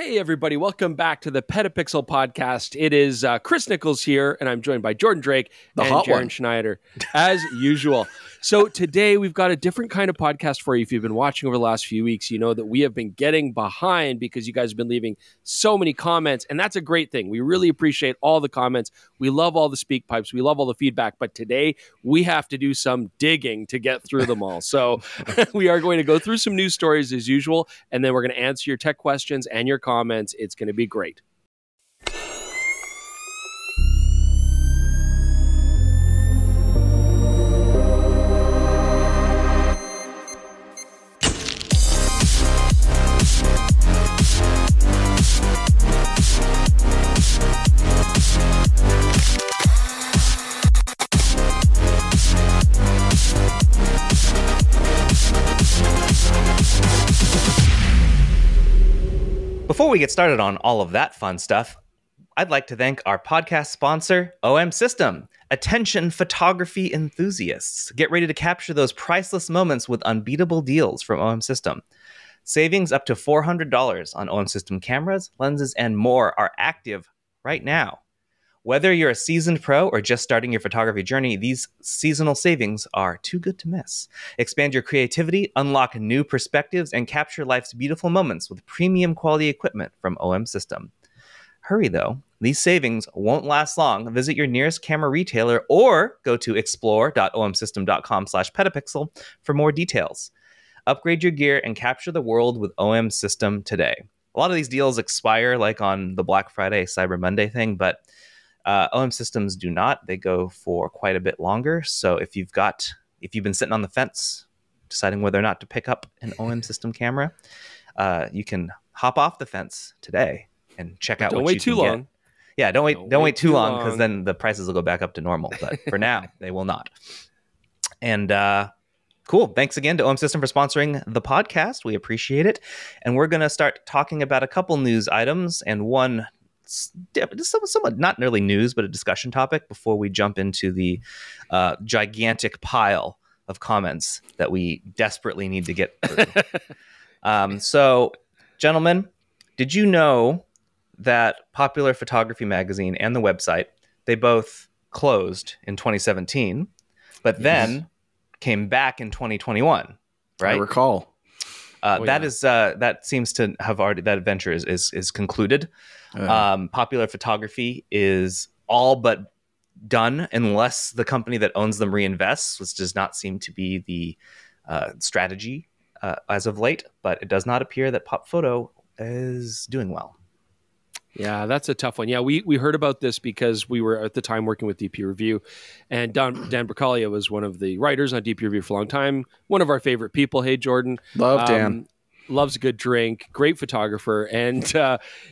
Hey, everybody. Welcome back to the PetaPixel podcast. It is Chris Nichols here, and I'm joined by Jordan Drake and Jaron Schneider, as usual. So today we've got a different kind of podcast for you. If you've been watching over the last few weeks, you know that we have been getting behind because you guys have been leaving so many comments, and that's a great thing. We really appreciate all the comments. We love all the speak pipes. We love all the feedback, but today we have to do some digging to get through them all. So we are going to go through some news stories as usual, and then we're going to answer your tech questions and your comments. It's going to be great. Before we get started on all of that fun stuff, I'd like to thank our podcast sponsor, OM System. Attention photography enthusiasts. Get ready to capture those priceless moments with unbeatable deals from OM System. Savings up to $400 on OM System cameras, lenses, and more are active right now. Whether you're a seasoned pro or just starting your photography journey, these seasonal savings are too good to miss. Expand your creativity, unlock new perspectives, and capture life's beautiful moments with premium quality equipment from OM System. Hurry though, these savings won't last long. Visit your nearest camera retailer or go to explore.omsystem.com/petapixel for more details. Upgrade your gear and capture the world with OM System today. A lot of these deals expire like on the Black Friday, Cyber Monday thing, but OM Systems do not. They go for quite a bit longer. So if you've been sitting on the fence deciding whether or not to pick up an OM System camera, you can hop off the fence today and check out what you can get. Yeah, don't wait too long because then the prices will go back up to normal. But for now, they will not. And cool. Thanks again to OM System for sponsoring the podcast. We appreciate it. And we're going to start talking about a couple news items and one somewhat not really news, but a discussion topic before we jump into the gigantic pile of comments that we desperately need to get through. So, gentlemen, did you know that Popular Photography Magazine and the website, they both closed in 2017, but then came back in 2021, right? I recall. That seems to have already, that adventure is concluded. Popular Photography is all but done unless the company that owns them reinvests, which does not seem to be the strategy as of late, but it does not appear that Pop Photo is doing well. Yeah, that's a tough one. Yeah, we heard about this because we were at the time working with DP Review, and Dan Bracaglia was one of the writers on DP Review for a long time. One of our favorite people. Hey, Jordan. Love Dan. Loves a good drink, great photographer. And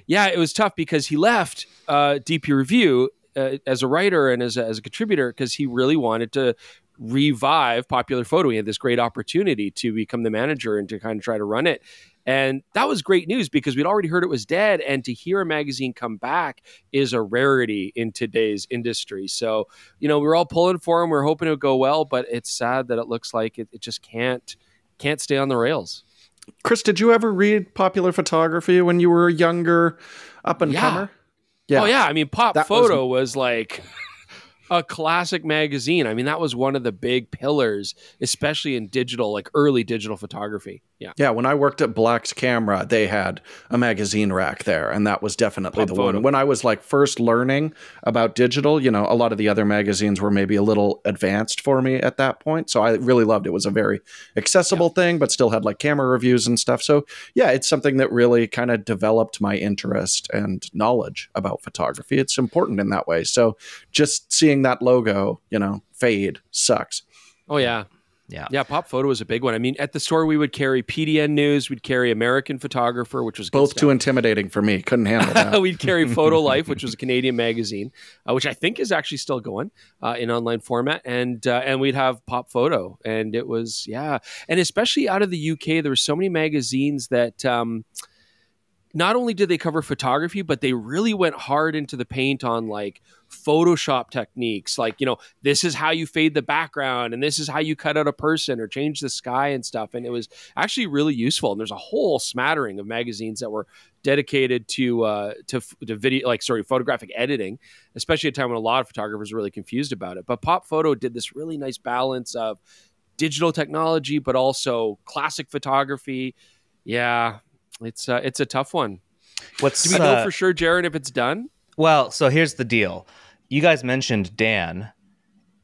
yeah, it was tough because he left DP Review as a writer and as a contributor because he really wanted to revive Popular Photo. He had this great opportunity to become the manager and to kind of try to run it. And that was great news because we'd already heard it was dead. And to hear a magazine come back is a rarity in today's industry. So, you know, we were all pulling for him. We were hoping it would go well, but it's sad that it looks like it just can't stay on the rails. Chris, did you ever read Popular Photography when you were a younger up-and-comer? Yeah. Oh, yeah. I mean, Pop Photo was like a classic magazine. I mean, that was one of the big pillars, especially in digital, like early digital photography. Yeah. Yeah. When I worked at Black's Camera, they had a magazine rack there, and that was definitely the one. When I was like first learning about digital, you know, a lot of the other magazines were maybe a little advanced for me at that point. So I really loved it. It was a very accessible thing, but still had like camera reviews and stuff. So yeah, it's something that really kind of developed my interest and knowledge about photography. It's important in that way. So just seeing that logo, you know, fade sucks. Oh, yeah. Yeah, Pop Photo was a big one. I mean, at the store, we would carry PDN News. We'd carry American Photographer, which was both too intimidating for me. Couldn't handle that. We'd carry Photo Life, which was a Canadian magazine, which I think is actually still going in online format. And we'd have Pop Photo. And it was, and especially out of the UK, there were so many magazines that not only did they cover photography, but they really went hard into the paint on like Photoshop techniques. Like, this is how you fade the background and this is how you cut out a person or change the sky and stuff. And it was actually really useful. And there's a whole smattering of magazines that were dedicated to video, photographic editing, especially at a time when a lot of photographers were really confused about it. But Pop Photo did this really nice balance of digital technology, but also classic photography. Yeah. It's a tough one. Do we know for sure, Jared, if it's done? Well, so here's the deal. You guys mentioned Dan,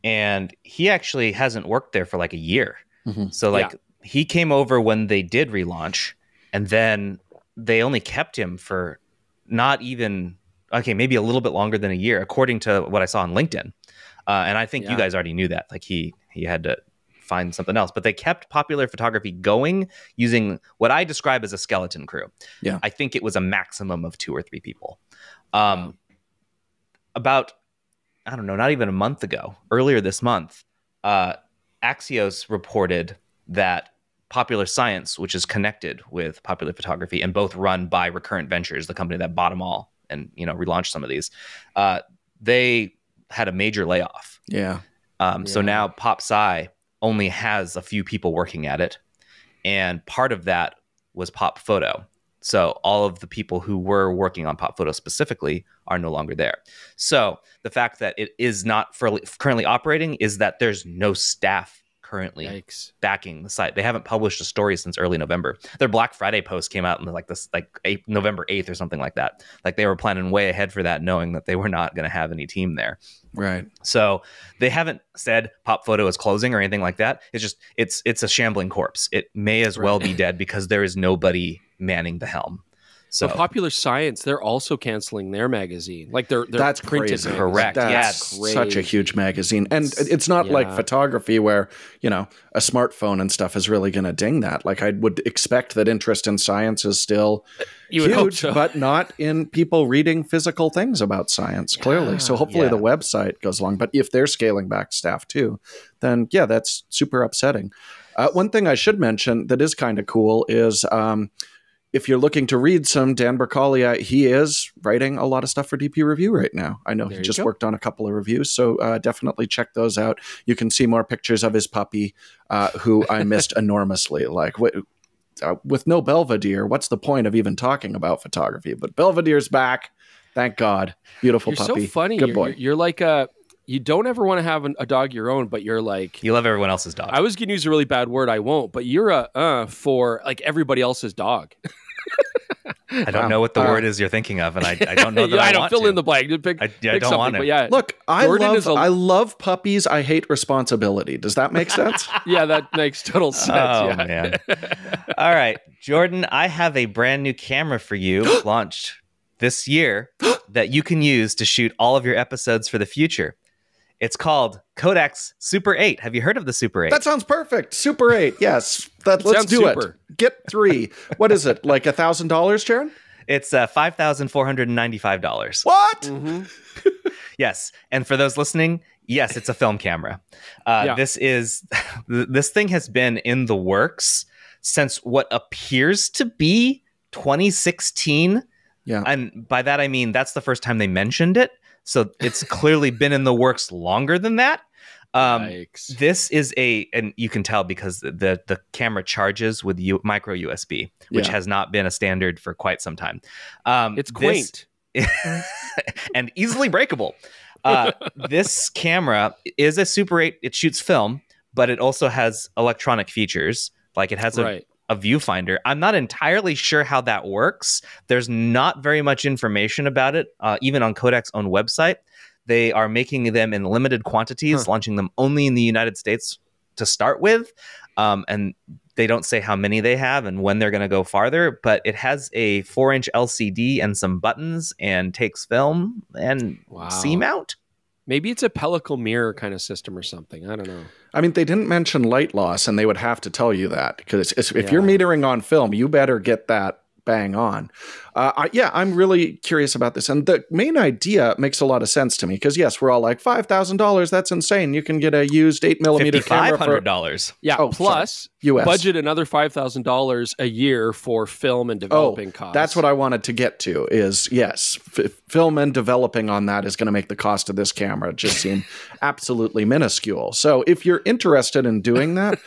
and he actually hasn't worked there for like a year. Mm-hmm. So he came over when they did relaunch, and then they only kept him for maybe a little bit longer than a year, according to what I saw on LinkedIn. And I think you guys already knew that. Like he had to find something else, but they kept Popular Photography going using what I describe as a skeleton crew. Yeah, I think it was a maximum of 2 or 3 people. About, I don't know, not even a month ago, earlier this month, Axios reported that Popular Science, which is connected with Popular Photography and both run by Recurrent Ventures, the company that bought them all and relaunched some of these, they had a major layoff. Yeah. So now Pop Sci only has a few people working at it, and part of that was Pop Photo. So all of the people who were working on Pop Photo specifically are no longer there. So the fact that it is not currently operating is that there's no staff currently backing the site. They haven't published a story since early November. Their Black Friday post came out in November 8th or something like that. Like they were planning way ahead for that, knowing that they were not going to have any team there. Right. So they haven't said Pop Photo is closing or anything like that. It's just it's a shambling corpse. It may as well be dead because there is nobody manning the helm. So Popular Science, they're also canceling their magazine. Like that's printed crazy. magazine. Correct. That's such a huge magazine. And it's not like photography where, a smartphone and stuff is really going to ding that. Like I would expect that interest in science is still huge, but not in people reading physical things about science, clearly. So hopefully the website goes along. But if they're scaling back staff too, then that's super upsetting. One thing I should mention that is kind of cool is if you're looking to read some Dan Berkalia, he is writing a lot of stuff for DP Review right now. I know he just worked on a couple of reviews, so definitely check those out. You can see more pictures of his puppy, who I missed enormously. Like, with no Belvedere, what's the point of even talking about photography? But Belvedere's back. Thank God. Beautiful puppy. You're so funny. Good boy. You're like you don't ever want to have a dog your own, but you're like... You love everyone else's dog. I was going to use a really bad word. I won't. But you're for like everybody else's dog. I don't know what the word is you're thinking of, and I don't know that I don't fill in the blank. I don't want to. Look, I love puppies. I hate responsibility. Does that make sense? Yeah, that makes total sense. Oh, man. All right, Jordan, I have a brand new camera for you launched this year that you can use to shoot all of your episodes for the future. It's called Kodak's Super 8. Have you heard of the Super 8? That sounds perfect. Super 8. Yes. Let's do it. Get 3. What is it? Like $1,000, Sharon? It's $5,495. What? Mm-hmm. Yes. And for those listening, yes, it's a film camera. This thing has been in the works since what appears to be 2016. Yeah. And by that, I mean, that's the first time they mentioned it. So it's clearly been in the works longer than that. This is and you can tell because the camera charges with micro USB, which has not been a standard for quite some time. It's quaint and easily breakable. This camera is a Super 8. It shoots film, but it also has electronic features. Like it has a viewfinder. I'm not entirely sure how that works. There's not very much information about it, even on Kodak's own website. They are making them in limited quantities, launching them only in the United States to start with. And they don't say how many they have and when they're going to go farther, but it has a 4-inch LCD and some buttons and takes film and C-mount. Maybe it's a pellicle mirror kind of system or something. I don't know. I mean, they didn't mention light loss, and they would have to tell you that because if you're metering on film, you better get that bang on. I'm really curious about this. And the main idea makes a lot of sense to me because, yes, we're all like, $5,000, that's insane. You can get a used 8mm camera for $500. Yeah, plus US. Budget another $5,000 a year for film and developing costs. That's what I wanted to get to is, yes, film and developing on that is going to make the cost of this camera just seem absolutely minuscule. So if you're interested in doing that,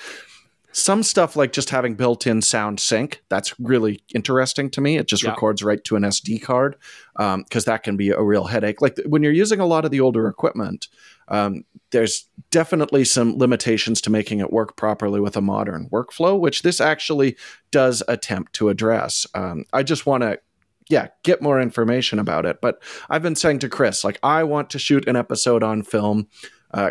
some stuff like just having built-in sound sync, that's really interesting to me. It just records right to an SD card because that can be a real headache. Like when you're using a lot of the older equipment, there's definitely some limitations to making it work properly with a modern workflow, which this actually does attempt to address. I just want to get more information about it. But I've been saying to Chris, like, I want to shoot an episode on film.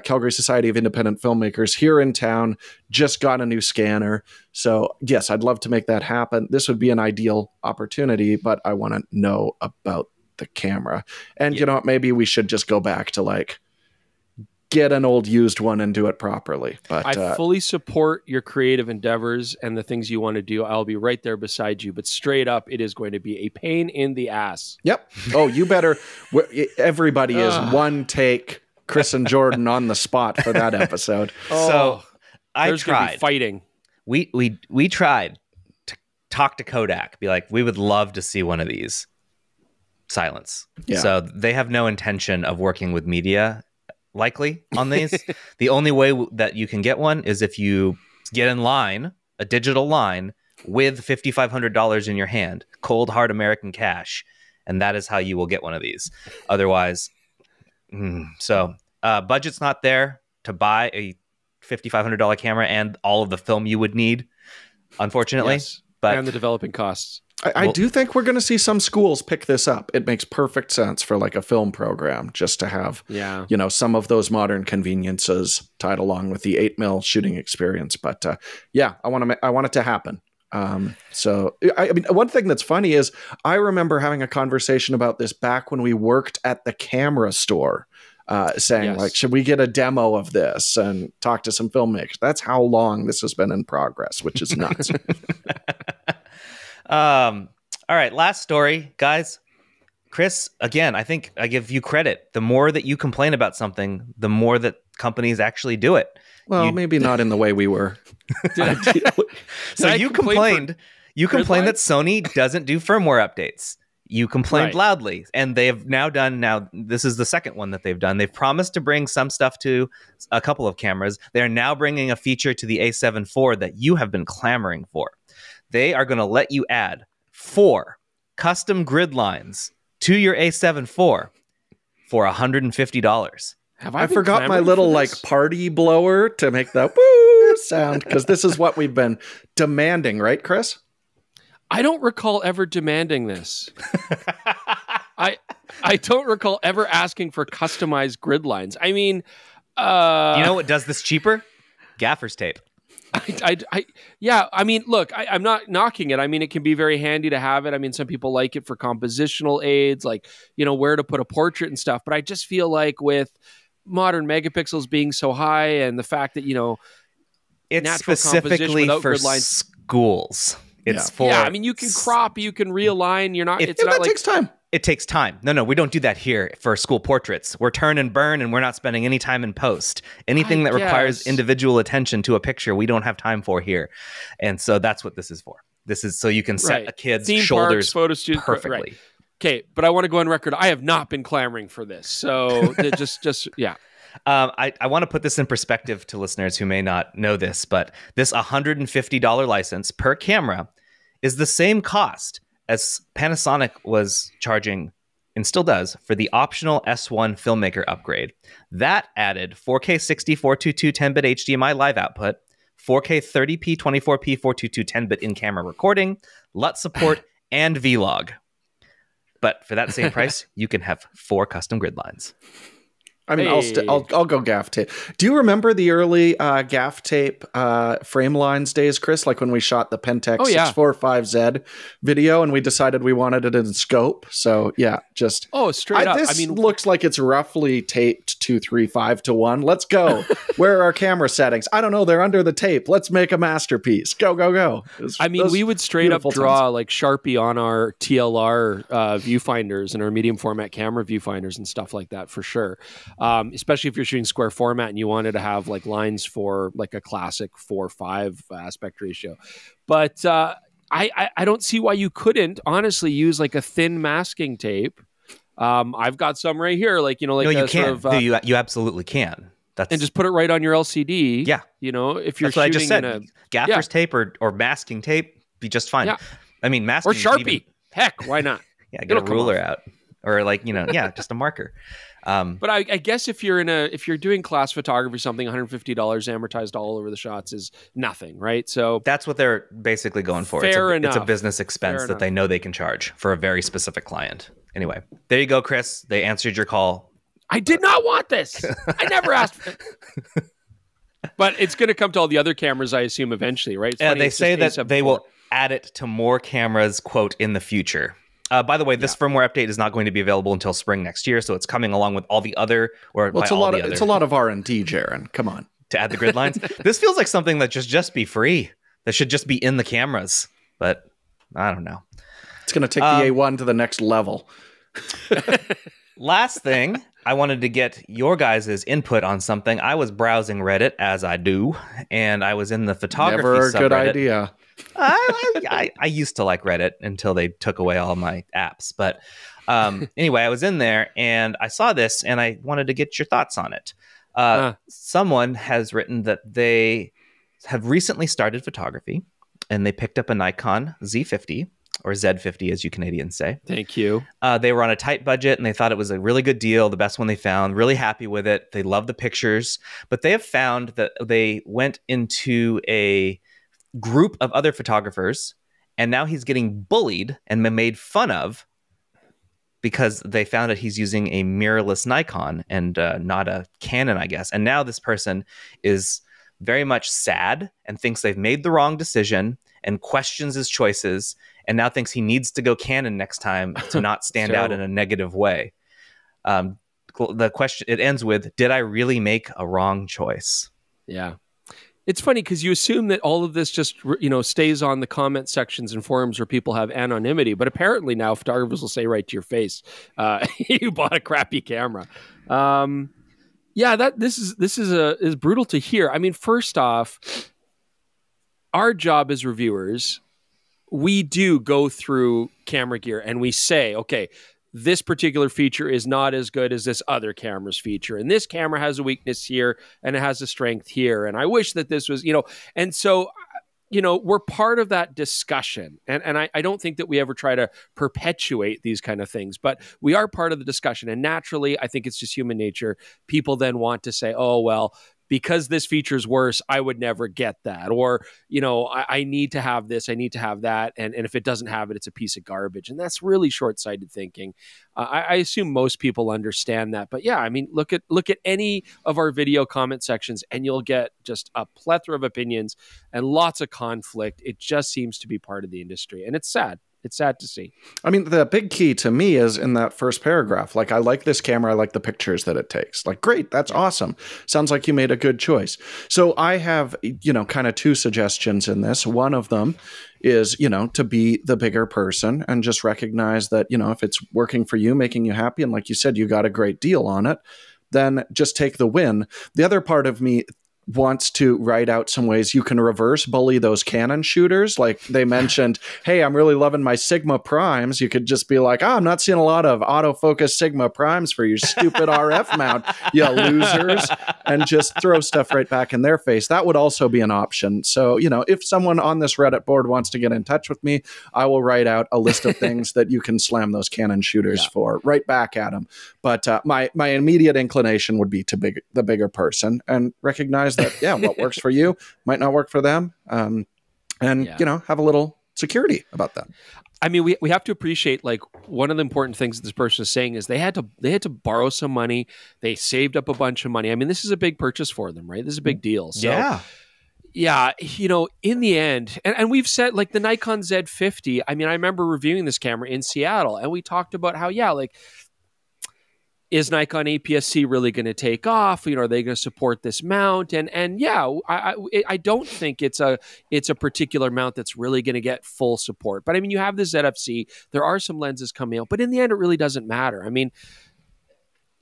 Calgary Society of Independent Filmmakers here in town just got a new scanner. So, yes, I'd love to make that happen. This would be an ideal opportunity, but I want to know about the camera. And, you know, maybe we should just go back to, like, get an old used one and do it properly. But I fully support your creative endeavors and the things you want to do. I'll be right there beside you. But straight up, it is going to be a pain in the ass. Yep. Oh, you better. Everybody is one take Chris and Jordan on the spot for that episode. So I tried fighting. We tried to talk to Kodak, be like, we would love to see one of these. Silence. Yeah. So they have no intention of working with media likely on these. The only way that you can get one is if you get in line, a digital line with $5,500 in your hand, cold hard American cash, and that is how you will get one of these. Otherwise. So budget's not there to buy a $5,500 camera and all of the film you would need, unfortunately. Yes. But and the developing costs. I do think we're going to see some schools pick this up. It makes perfect sense for like a film program just to have, you know, some of those modern conveniences tied along with the 8mm shooting experience. But I want it to happen. So I mean, one thing that's funny is I remember having a conversation about this back when we worked at the camera store, saying like, should we get a demo of this and talk to some filmmakers? That's how long this has been in progress, which is nuts. All right, last story, guys. Chris, again, I think I give you credit. The more that you complain about something, the more that companies actually do it. Well, maybe not in the way we were. So you complained that Sony doesn't do firmware updates. You complained loudly, and they have now done. Now, this is the second one that they've done. They've promised to bring some stuff to a couple of cameras. They're now bringing a feature to the A7 IV that you have been clamoring for. They are going to let you add 4 custom grid lines to your A7 IV for $150. I forgot my little like party blower to make the woo sound because this is what we've been demanding, right, Chris? I don't recall ever demanding this. I don't recall ever asking for customized grid lines. I mean, you know what does this cheaper? Gaffer's tape. I mean, look, I'm not knocking it. I mean, it can be very handy to have it. I mean, some people like it for compositional aids, like, you know, where to put a portrait and stuff. But I just feel like with modern megapixels being so high and the fact that, you know, it's specifically for schools. It's for I mean, you can crop, you can realign. You're not. It's not that like takes time. It takes time. No, we don't do that here for school portraits. We're turn and burn, and we're not spending any time in post. Anything that requires individual attention to a picture, we don't have time for here. And so that's what this is for. This is so you can set a kid's theme shoulders parks, photo studio, perfectly. Right. Okay, but I want to go on record. I have not been clamoring for this. So just. I want to put this in perspective to listeners who may not know this, but this $150 license per camera is the same cost as Panasonic was charging and still does for the optional S1 filmmaker upgrade. That added 4K 60 422 10-bit HDMI live output, 4K 30p 24p 422 10-bit in-camera recording, LUT support, and vlog. But for that same price, you can have 4 custom grid lines. I mean, I'll go gaff tape. Do you remember the early gaff tape frame lines days, Chris? Like when we shot the Pentax 645Z video and we decided we wanted it in scope. So yeah, just straight up. This looks like it's roughly taped 2:3:5:1. Let's go. Where are our camera settings? I don't know. They're under the tape. Let's make a masterpiece. Go, go, go. We would straight up draw like Sharpie on our TLR viewfinders and our medium format camera viewfinders and stuff like that for sure. Especially if you're shooting square format and you wanted to have like lines for like a classic 4:5 aspect ratio. But I don't see why you couldn't honestly use like a thin masking tape. I've got some right here, like, you can. You absolutely can. And just put it right on your LCD. Yeah. If you're That's what shooting I just said. Gaffer's tape or masking tape be just fine. Yeah. I mean, masking or Sharpie. Heck, why not? Yeah, get a ruler out. Or like, just a marker. But I guess if you're doing class photography, something $150 amortized all over the shots is nothing, right? So that's what they're basically going for. It's a business expense that they know they can charge for a very specific client. Anyway, there you go, Chris. They answered your call. I did not want this. I never asked for it. But it's going to come to all the other cameras, I assume, eventually, right? They say that they will add it to more cameras, quote, in the future. By the way, this firmware update is not going to be available until spring next year, so it's coming along with all the other. It's a lot of R&D, Jaron. Come on, to add the grid lines. This feels like something that just be free. That should just be in the cameras, but I don't know. It's going to take the A1 to the next level. Last thing, I wanted to get your guys' input on something. I was browsing Reddit, as I do, and I was in the photography subreddit. Never a good idea. I used to like Reddit until they took away all my apps. But anyway, I was in there and I saw this and I wanted to get your thoughts on it. Someone has written that they have recently started photography and they picked up a Nikon Z50 or Z50, as you Canadians say. Thank you. They were on a tight budget and they thought it was a really good deal, the best one they found, really happy with it. They love the pictures, but they have found that they went into a group of other photographers and now he's getting bullied and made fun of because they found that he's using a mirrorless Nikon and not a Canon, I guess. And now this person is very much sad and thinks they've made the wrong decision and questions his choices and now thinks he needs to go Canon next time to not stand out in a negative way. The question, it ends with, did I really make a wrong choice? Yeah. It's funny because you assume that all of this just, stays on the comment sections and forums where people have anonymity. But apparently now photographers will say right to your face, you bought a crappy camera. This is brutal to hear. I mean, first off, our job as reviewers, we do go through camera gear and we say, okay, this particular feature is not as good as this other camera's feature. And this camera has a weakness here and it has a strength here. And I wish that this was, and so, we're part of that discussion. And I don't think that we ever try to perpetuate these kind of things, but we are part of the discussion. And naturally, I think it's just human nature. People then want to say, oh, well, because this feature's worse, I would never get that. Or, I need to have this, I need to have that. And if it doesn't have it, it's a piece of garbage. And that's really short-sighted thinking. I assume most people understand that. But yeah, I mean, look at any of our video comment sections and you'll get just a plethora of opinions and lots of conflict. It just seems to be part of the industry. And it's sad. It's sad to see. I mean, the big key to me is in that first paragraph. Like, I like this camera. I like the pictures that it takes. Like, great. That's awesome. Sounds like you made a good choice. So I have, kind of two suggestions in this. One of them is, to be the bigger person and just recognize that, if it's working for you, making you happy, and like you said, you got a great deal on it, then just take the win. The other part of me wants to write out some ways you can reverse bully those Canon shooters. Like they mentioned, hey, I'm really loving my Sigma primes. You could just be like, I'm not seeing a lot of autofocus Sigma primes for your stupid RF mount, you losers, and just throw stuff right back in their face. That would also be an option. So, if someone on this Reddit board wants to get in touch with me, I will write out a list of things that you can slam those Canon shooters for right back at them. But my immediate inclination would be to the bigger person and recognize that, what works for you might not work for them. And have a little security about that. I mean, we have to appreciate, like, one of the important things that this person is saying is they had to borrow some money. They saved up a bunch of money. I mean, this is a big purchase for them, right? This is a big deal. So, yeah, you know, in the end, and we've said, like, the Nikon Z50, I mean, I remember reviewing this camera in Seattle, and we talked about how, yeah, like, is Nikon APS-C really going to take off? You know, are they going to support this mount? And yeah, I don't think it's a particular mount that's really going to get full support. But I mean, you have the ZFC. There are some lenses coming out, but in the end, it really doesn't matter. I mean,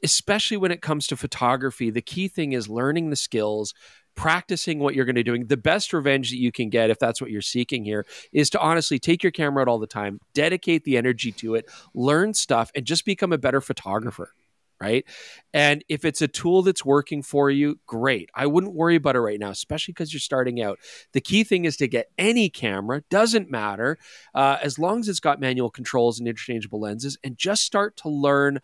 especially when it comes to photography, the key thing is learning the skills, practicing what you're going to be doing. The best revenge that you can get, if that's what you're seeking here, is to honestly take your camera out all the time, dedicate the energy to it, learn stuff, and just become a better photographer. Right. And if it's a tool that's working for you, great. I wouldn't worry about it right now, especially because you're starting out. The key thing is to get any camera, doesn't matter, as long as it's got manual controls and interchangeable lenses, and just start to learn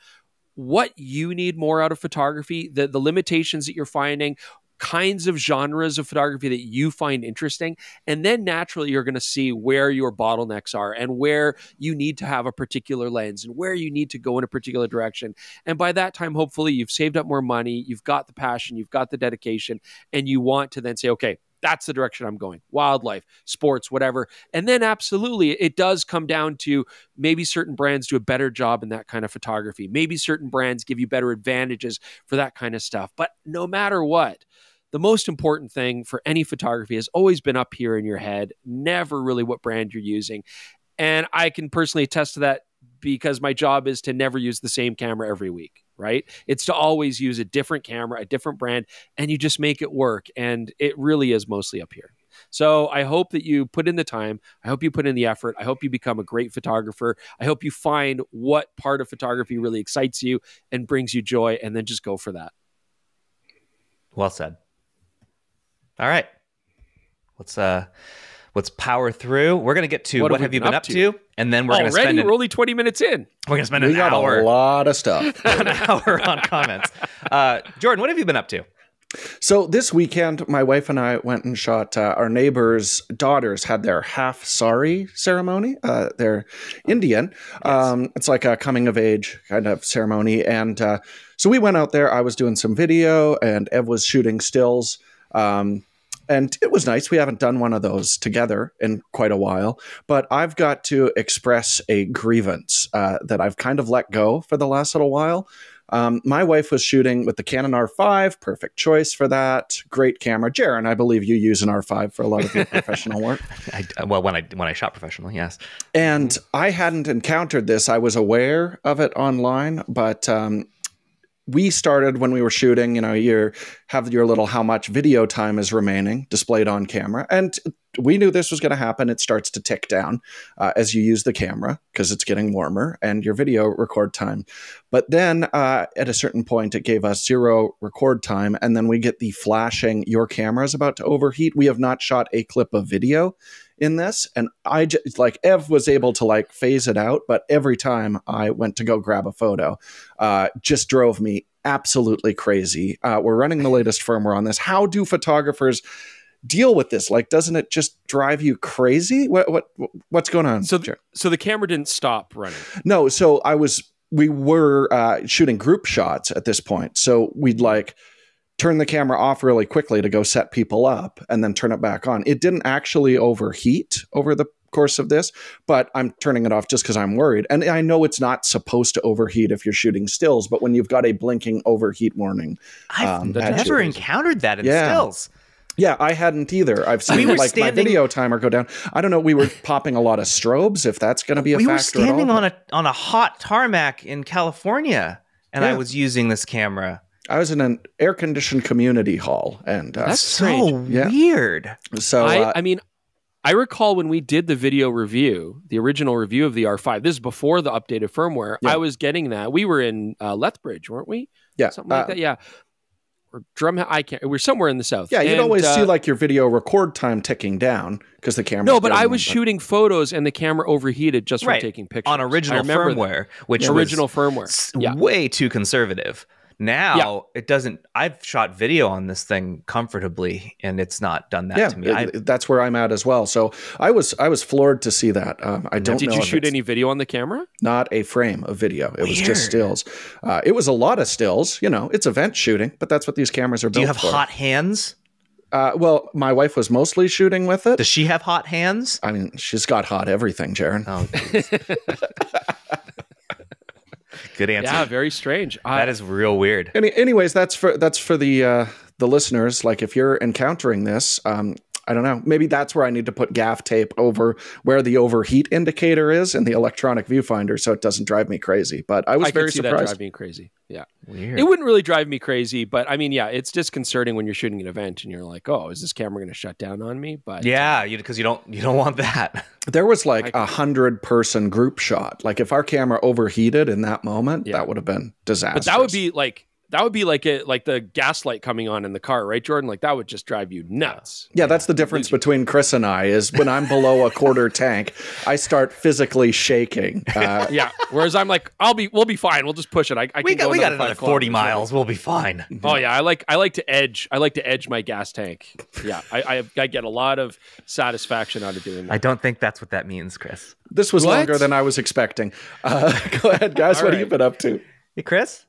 what you need more out of photography, the limitations that you're finding, kinds of genres of photography that you find interesting. And then naturally, you're going to see where your bottlenecks are and where you need to have a particular lens and where you need to go in a particular direction. And by that time, hopefully you've saved up more money, you've got the passion, you've got the dedication, and you want to then say, okay, that's the direction I'm going. Wildlife, sports, whatever. And then absolutely, it does come down to maybe certain brands do a better job in that kind of photography. Maybe certain brands give you better advantages for that kind of stuff. But no matter what, the most important thing for any photography has always been up here in your head, never really what brand you're using. And I can personally attest to that because my job is to never use the same camera every week, right? It's to always use a different camera, a different brand, and you just make it work. And it really is mostly up here. So I hope that you put in the time. I hope you put in the effort. I hope you become a great photographer. I hope you find what part of photography really excites you and brings you joy, and then just go for that. Well said. All right. Let's power through. We're going to get to what have you been up to? And then we're going to spend we're only 20 minutes in. We're going to spend an hour. A lot of stuff. An hour on comments. Jordan, what have you been up to? So this weekend, my wife and I went and shot our neighbor's daughters had their half sari ceremony. They're Indian. Yes. It's like a coming of age kind of ceremony. And so we went out there. I was doing some video and Ev was shooting stills. And it was nice. We haven't done one of those together in quite a while, but I've got to express a grievance that I've kind of let go for the last little while. My wife was shooting with the Canon R5, perfect choice for that. Great camera. Jaron, I believe you use an R5 for a lot of your professional work. Well, when I shot professionally, yes. And I hadn't encountered this. I was aware of it online, but we started when we were shooting, you know, you have your little how much video time is remaining displayed on camera. And we knew this was going to happen. It starts to tick down as you use the camera because it's getting warmer and your video record time. But then at a certain point, it gave us 0 record time. And then we get the flashing, your camera is about to overheat. We have not shot a clip of video in this. And I just, like, Ev was able to like phase it out, but every time I went to go grab a photo, just drove me absolutely crazy. We're running the latest firmware on this. How do photographers deal with this? Like, doesn't it just drive you crazy? What's going on? So the camera didn't stop running. No. So we were shooting group shots at this point. So we'd like turn the camera off really quickly to go set people up and then turn it back on. It didn't actually overheat over the course of this, but I'm turning it off just because I'm worried. And I know it's not supposed to overheat if you're shooting stills, but when you've got a blinking overheat warning. I've never encountered that in stills. Yeah, I hadn't either. I've seen my video timer go down. I don't know. We were popping a lot of strobes, if that's going to be a factor at all. We were standing on a hot tarmac in California, and I was using this camera. I was in an air-conditioned community hall, and that's so weird. So I mean, I recall when we did the video review, the original review of the R5. This is before the updated firmware. Yeah. I was getting that. We were in Lethbridge, weren't we? Yeah, something like that. Yeah, or I can't. We're somewhere in the south. Yeah, you'd always see like your video record time ticking down because the camera. No, but I was shooting photos and the camera overheated just from taking pictures on original firmware, which original firmware. Way too conservative. Now it doesn't. I've shot video on this thing comfortably, and it's not done that to me. That's where I'm at as well. So I was floored to see that. I don't know. Did you shoot any video on the camera? Not a frame of video. It was just stills. It was a lot of stills. You know, it's event shooting, but that's what these cameras are built for. Do you have hot hands? Well, my wife was mostly shooting with it. Does she have hot hands? I mean, she's got hot everything, Jaron. Oh, good answer. Yeah, very strange. That is real weird. Anyways, that's for the listeners. Like, if you're encountering this, I don't know. Maybe that's where I need to put gaff tape over where the overheat indicator is in the electronic viewfinder, so it doesn't drive me crazy. But I was very surprised. That drive me crazy. Yeah, weird. It wouldn't really drive me crazy, but I mean, yeah, it's disconcerting when you're shooting an event and you're like, "Oh, is this camera going to shut down on me?" But yeah, because you don't want that. There was like 100-person group shot. Like, if our camera overheated in that moment, that would have been disastrous. But that would be like the gas light coming on in the car, right, Jordan? Like, that would just drive you nuts. Yeah, that's the difference between Chris and I, is when I'm below a quarter tank, I start physically shaking. Yeah, whereas I'm like, we'll be fine. We'll just push it. We got another 40 miles. We'll be fine. Oh yeah, I like to edge. I like to edge my gas tank. Yeah, I get a lot of satisfaction out of doing that. I don't think that's what that means, Chris. This was longer than I was expecting. Go ahead, guys. What have you been up to? Hey, Chris.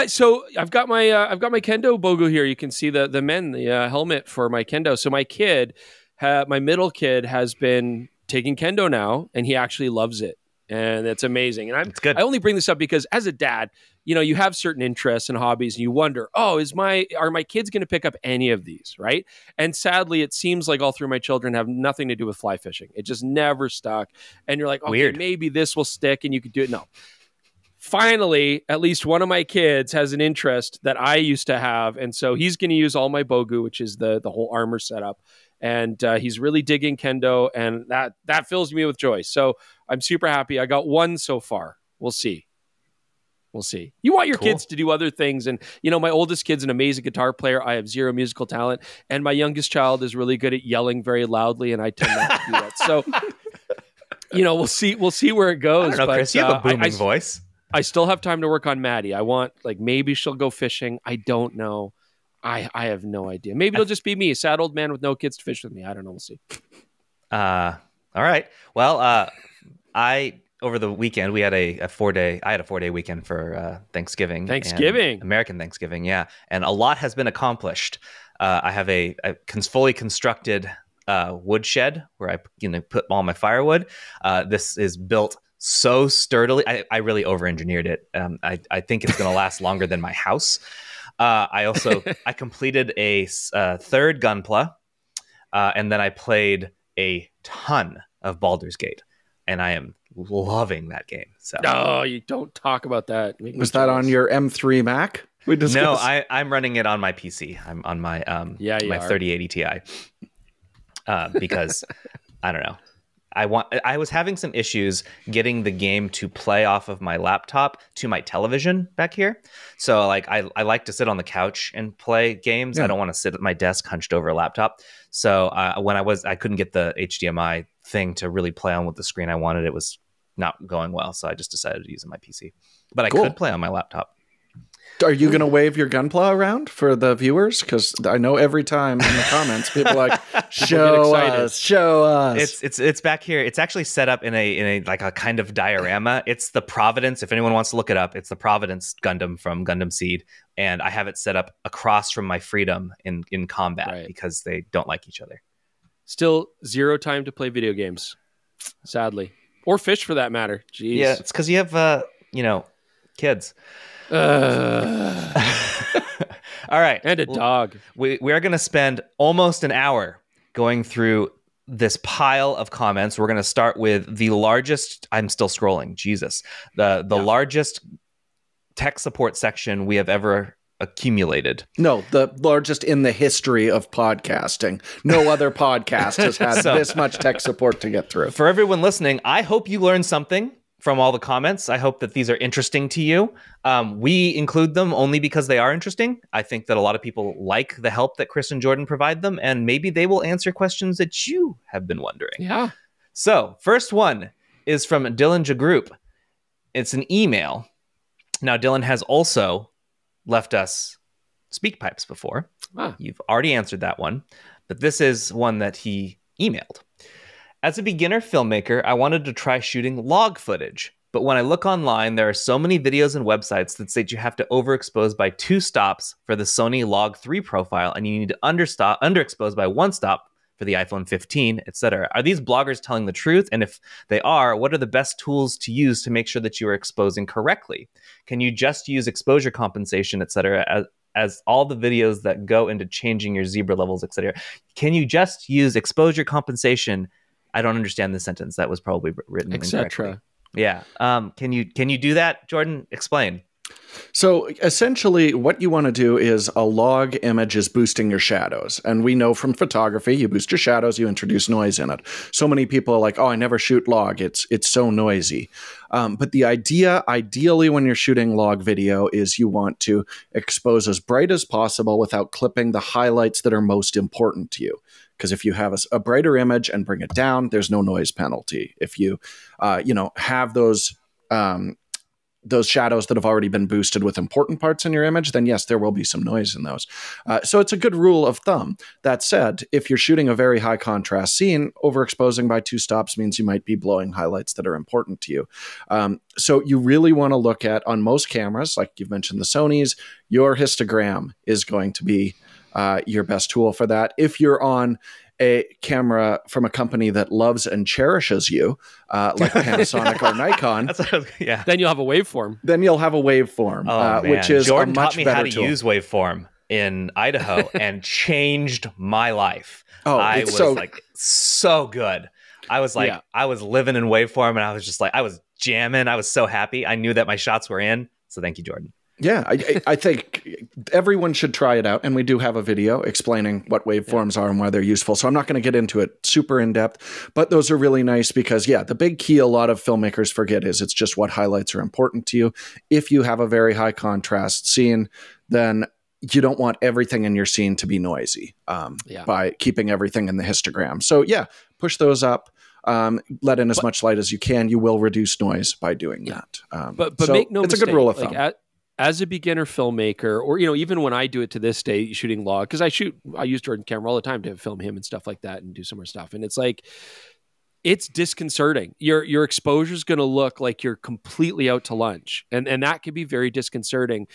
So I've got my Kendo Bogu here. You can see the helmet for my Kendo. So my kid, my middle kid, has been taking Kendo now, and he actually loves it, and it's amazing. And it's good. I only bring this up because as a dad, you know, you have certain interests and hobbies, and you wonder, are my kids going to pick up any of these, right? And sadly, it seems like all three of my children have nothing to do with fly fishing. It just never stuck. And you're like, okay, weird. Maybe this will stick, and you could do it. No. Finally, at least one of my kids has an interest that I used to have, and so he's going to use all my Bogu, which is the whole armor setup, and he's really digging Kendo, and that fills me with joy. So I'm super happy. I got one so far. We'll see. You want your kids to do other things, and you know, my oldest kid's an amazing guitar player. I have zero musical talent, and my youngest child is really good at yelling very loudly, and I tend not to do that. So, you know, we'll see where it goes. I don't know, Chris, you have a booming voice. I still have time to work on Maddie. I want, like, maybe she'll go fishing. I don't know. I have no idea. Maybe it'll just be me, a sad old man with no kids to fish with me. I don't know. We'll see. All right. Well, over the weekend, we had I had a 4-day weekend for Thanksgiving. American Thanksgiving, yeah. And a lot has been accomplished. I have a fully constructed wood shed where I put all my firewood. This is built so sturdily. I really over-engineered it. I think it's going to last longer than my house. I completed a third Gunpla, and then I played a ton of Baldur's Gate, and I am loving that game. So, no, you don't talk about that. Was that on your M3 Mac? No, I'm running it on my PC. I'm on my my 3080 Ti because I don't know. I was having some issues getting the game to play off of my laptop to my television back here. So like I like to sit on the couch and play games. Yeah. I don't want to sit at my desk hunched over a laptop. So when I couldn't get the HDMI thing to really play on with the screen I wanted, it was not going well. So I just decided to use my PC. But I could play on my laptop. Are you going to wave your Gunpla around for the viewers? Because I know every time in the comments people are like, show us. It's back here. It's actually set up in a like a kind of diorama. It's the Providence. If anyone wants to look it up, it's the Providence Gundam from Gundam Seed, and I have it set up across from my Freedom in combat because they don't like each other. Still zero time to play video games, sadly, or fish for that matter. Jeez. Yeah, it's because you have kids. All right, and a dog. We are going to spend almost an hour going through this pile of comments. We're going to start with the largest. I'm still scrolling. Jesus, the largest tech support section we have ever accumulated. No, the largest in the history of podcasting. No other podcast has had this much tech support to get through. For everyone listening, I hope you learned something from all the comments. I hope that these are interesting to you. We include them only because they are interesting. I think that a lot of people like the help that Chris and Jordan provide them, and maybe they will answer questions that you have been wondering. Yeah. So, first one is from Dylan Jagroup. It's an email. Now, Dylan has also left us speak pipes before. You've already answered that one, but this is one that he emailed. As a beginner filmmaker, I wanted to try shooting log footage, but when I look online, there are so many videos and websites that state you have to overexpose by 2 stops for the Sony Log 3 profile, and you need to underexpose by 1 stop for the iPhone 15, etc. Are these bloggers telling the truth? And if they are, what are the best tools to use to make sure that you are exposing correctly? Can you just use exposure compensation, etc., as all the videos that go into changing your zebra levels, etc.? Can you just use exposure compensation? I don't understand the sentence. That was probably written incorrectly. Yeah. Can you do that, Jordan? Explain. So essentially what you want to do is a log image is boosting your shadows. And we know from photography, you boost your shadows, you introduce noise in it. So many people are like, oh, I never shoot log. It's so noisy. But the idea, ideally, when you're shooting log video is you want to expose as bright as possible without clipping the highlights that are most important to you. Because if you have a brighter image and bring it down, there's no noise penalty. If you, have those shadows that have already been boosted with important parts in your image, then yes, there will be some noise in those. So it's a good rule of thumb. That said, if you're shooting a very high contrast scene, overexposing by 2 stops means you might be blowing highlights that are important to you. So you really want to look at, on most cameras, like you've mentioned the Sonys, your histogram is going to be your best tool for that. If you're on a camera from a company that loves and cherishes you, like Panasonic or Nikon, then you'll have a waveform. Which is Jordan a much taught me better how to tool. use waveform in Idaho and changed my life. I was so good. I was like, I was living in waveform, and I was just like, I was jamming. I was so happy. I knew that my shots were in. So thank you, Jordan. Yeah, I think everyone should try it out. And we do have a video explaining what waveforms are and why they're useful. So I'm not going to get into it super in depth, but those are really nice because, the big key a lot of filmmakers forget is it's just what highlights are important to you. If you have a very high contrast scene, then you don't want everything in your scene to be noisy by keeping everything in the histogram. So push those up. Let in as much light as you can. You will reduce noise by doing that. But make no mistake, it's a good rule of thumb. As a beginner filmmaker, or even when I do it to this day, shooting log, because I use Jordan's camera all the time to film him and stuff like that and do some more stuff, and it's like it's disconcerting. Your exposure is going to look like you're completely out to lunch, and that can be very disconcerting.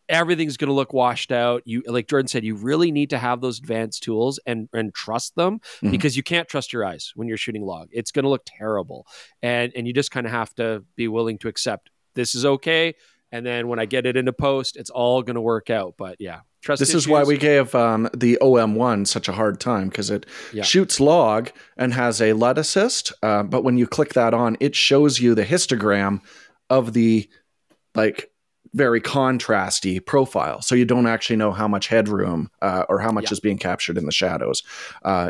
Everything's going to look washed out. You, like Jordan said, you really need to have those advanced tools and trust them because you can't trust your eyes when you're shooting log. It's going to look terrible, and you just kind of have to be willing to accept this is okay. And then when I get it into post, it's all going to work out. But trust this issues. Is why we gave the OM1 such a hard time, because it shoots log and has a LUT assist. But when you click that on, it shows you the histogram of the very contrasty profile. So you don't actually know how much headroom or how much is being captured in the shadows.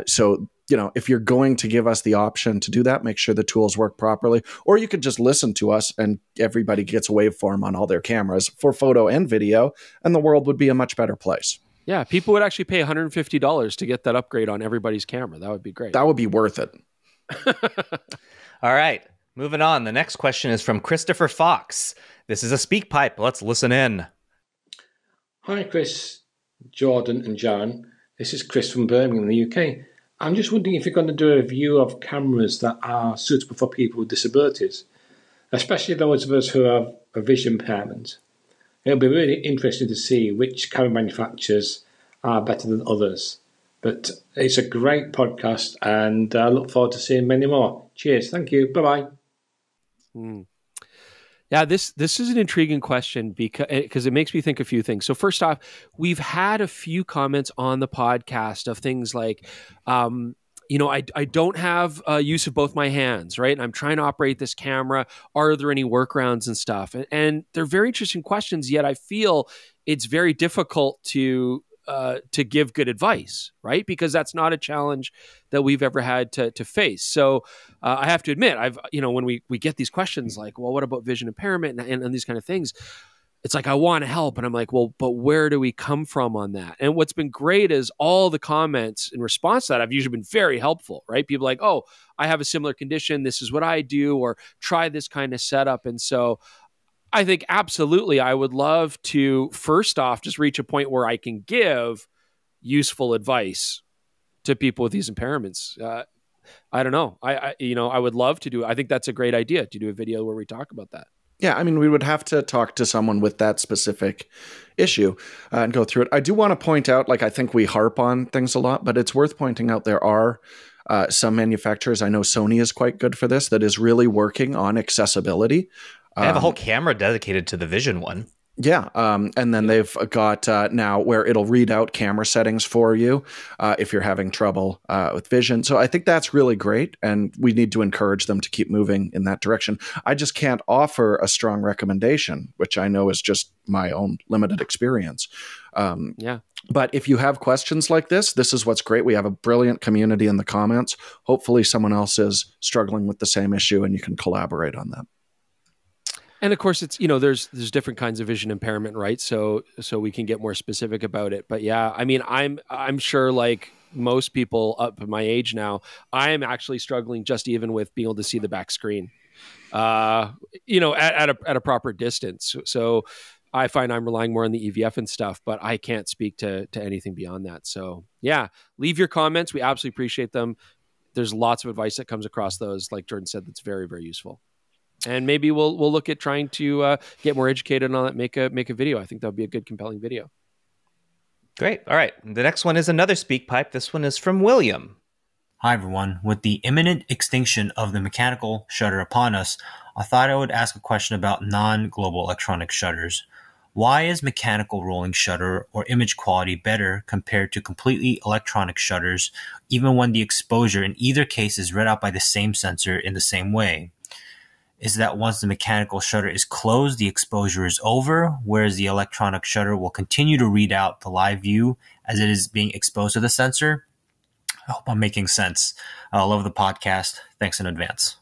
So if you're going to give us the option to do that, make sure the tools work properly. Or you could just listen to us and everybody gets a waveform on all their cameras for photo and video, and the world would be a much better place. Yeah, people would actually pay $150 to get that upgrade on everybody's camera. That would be great. That would be worth it. All right, moving on. The next question is from Christopher Fox. This is a speak pipe. Let's listen in. Hi, Chris, Jordan, and John. This is Chris from Birmingham, the UK. I'm just wondering if you're going to do a review of cameras that are suitable for people with disabilities, especially those of us who have a vision impairment. It'll be really interesting to see which camera manufacturers are better than others. But it's a great podcast, and I look forward to seeing many more. Cheers. Thank you. Bye-bye. Yeah, this is an intriguing question because it makes me think a few things. So first off, we've had a few comments on the podcast of things like, I don't have use of both my hands, right? And I'm trying to operate this camera. Are there any workarounds and stuff? And they're very interesting questions, yet I feel it's very difficult to give good advice, right? Because that's not a challenge that we've ever had to face. So I have to admit, when we get these questions like, well, what about vision impairment and these kind of things? It's like, I want to help. And I'm like, well, but where do we come from on that? And what's been great is all the comments in response to that have usually been very helpful, right? People like, oh, I have a similar condition. This is what I do, or try this kind of setup. And so I think absolutely. I would love to, first off, just reach a point where I can give useful advice to people with these impairments. I don't know. I would love to do it. I think that's a great idea to do a video where we talk about that. Yeah, I mean, we would have to talk to someone with that specific issue and go through it. I do want to point out, like, I think we harp on things a lot, but it's worth pointing out there are some manufacturers, I know Sony is quite good for this, that is really working on accessibility. They have a whole camera dedicated to the Vision one. Yeah, and then they've got now where it'll read out camera settings for you if you're having trouble with vision. So I think that's really great, and we need to encourage them to keep moving in that direction. I just can't offer a strong recommendation, which I know is just my own limited experience. But if you have questions like this is what's great. We have a brilliant community in the comments. Hopefully someone else is struggling with the same issue, and you can collaborate on that. And of course, it's, there's different kinds of vision impairment, right? So we can get more specific about it. But yeah, I mean, I'm sure, like most people up at my age now, I am actually struggling just even with being able to see the back screen, at a proper distance. So I find I'm relying more on the EVF and stuff, but I can't speak to anything beyond that. So yeah, leave your comments. We absolutely appreciate them. There's lots of advice that comes across those, like Jordan said, that's very, very useful. And maybe we'll look at trying to get more educated on it, make a video. I think that would be a good, compelling video. Great. All right. The next one is another speak pipe. This one is from William. Hi, everyone. With the imminent extinction of the mechanical shutter upon us, I thought I would ask a question about non-global electronic shutters. Why is mechanical rolling shutter or image quality better compared to completely electronic shutters, even when the exposure in either case is read out by the same sensor in the same way? Is that once the mechanical shutter is closed, the exposure is over, whereas the electronic shutter will continue to read out the live view as it is being exposed to the sensor? I hope I'm making sense. I love the podcast. Thanks in advance.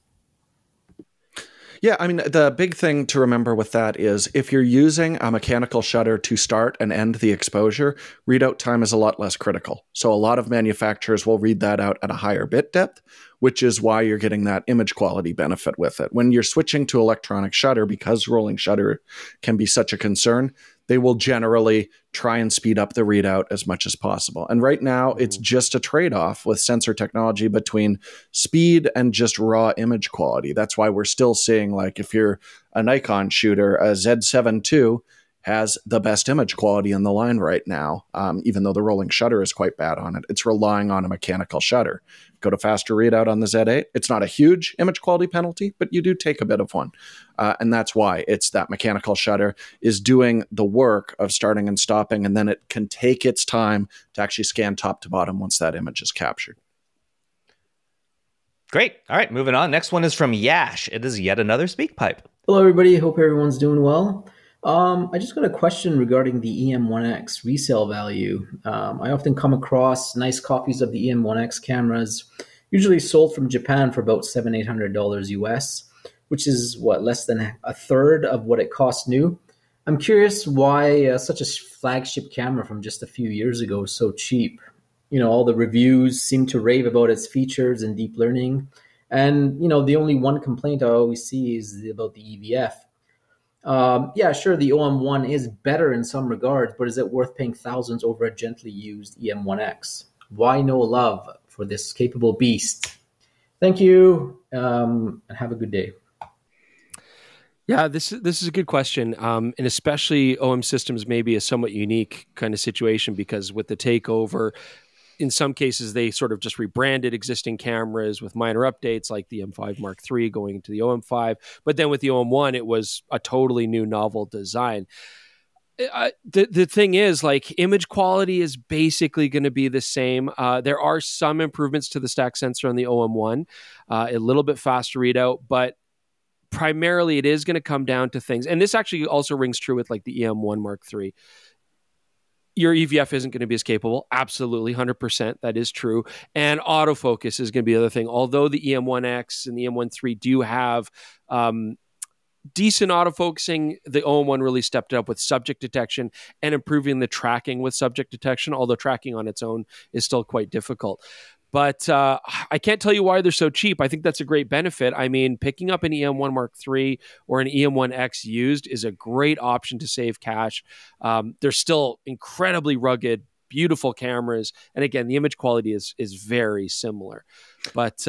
Yeah, I mean, the big thing to remember with that is if you're using a mechanical shutter to start and end the exposure, readout time is a lot less critical. So a lot of manufacturers will read that out at a higher bit depth, which is why you're getting that image quality benefit with it. When you're switching to electronic shutter, because rolling shutter can be such a concern, they will generally try and speed up the readout as much as possible. And right now, it's just a trade-off with sensor technology between speed and just raw image quality. That's why we're still seeing, like, if you're a Nikon shooter, a Z7 II has the best image quality in the line right now, even though the rolling shutter is quite bad on it. It's relying on a mechanical shutter. Go to faster readout on the Z8. It's not a huge image quality penalty, but you do take a bit of one. And that's why it's that mechanical shutter is doing the work of starting and stopping, and then it can take its time to actually scan top to bottom once that image is captured. Great. All right, moving on. Next one is from Yash. It is yet another speak pipe. Hello, everybody. Hope everyone's doing well. I just got a question regarding the EM1X resale value. I often come across nice copies of the EM1X cameras, usually sold from Japan for about $700-800 US, which is less than a third of what it costs new. I'm curious why such a flagship camera from just a few years ago is so cheap. All the reviews seem to rave about its features and deep learning. And, the only one complaint I always see is about the EVF. Yeah, sure, the OM1 is better in some regards, but is it worth paying thousands over a gently used EM1X? Why no love for this capable beast? Thank you, and have a good day. Yeah, this is a good question, and especially OM Systems may be a somewhat unique kind of situation because with the takeover, in some cases, they sort of just rebranded existing cameras with minor updates like the M5 Mark III going into the OM5. But then with the OM1, it was a totally new novel design. The thing is, like, image quality is basically going to be the same. There are some improvements to the stack sensor on the OM1, a little bit faster readout, but primarily it is going to come down to things. And this actually also rings true with like the EM1 Mark III. Your EVF isn't going to be as capable. Absolutely, 100%. That is true. And autofocus is going to be the other thing. Although the EM1X and the EM1 III do have decent autofocusing, the OM1 really stepped it up with subject detection and improving the tracking with subject detection, although tracking on its own is still quite difficult. But I can't tell you why they're so cheap. I think that's a great benefit. I mean, picking up an EM1 Mark III or an EM1X used is a great option to save cash. They're still incredibly rugged, beautiful cameras. And again, the image quality is very similar. But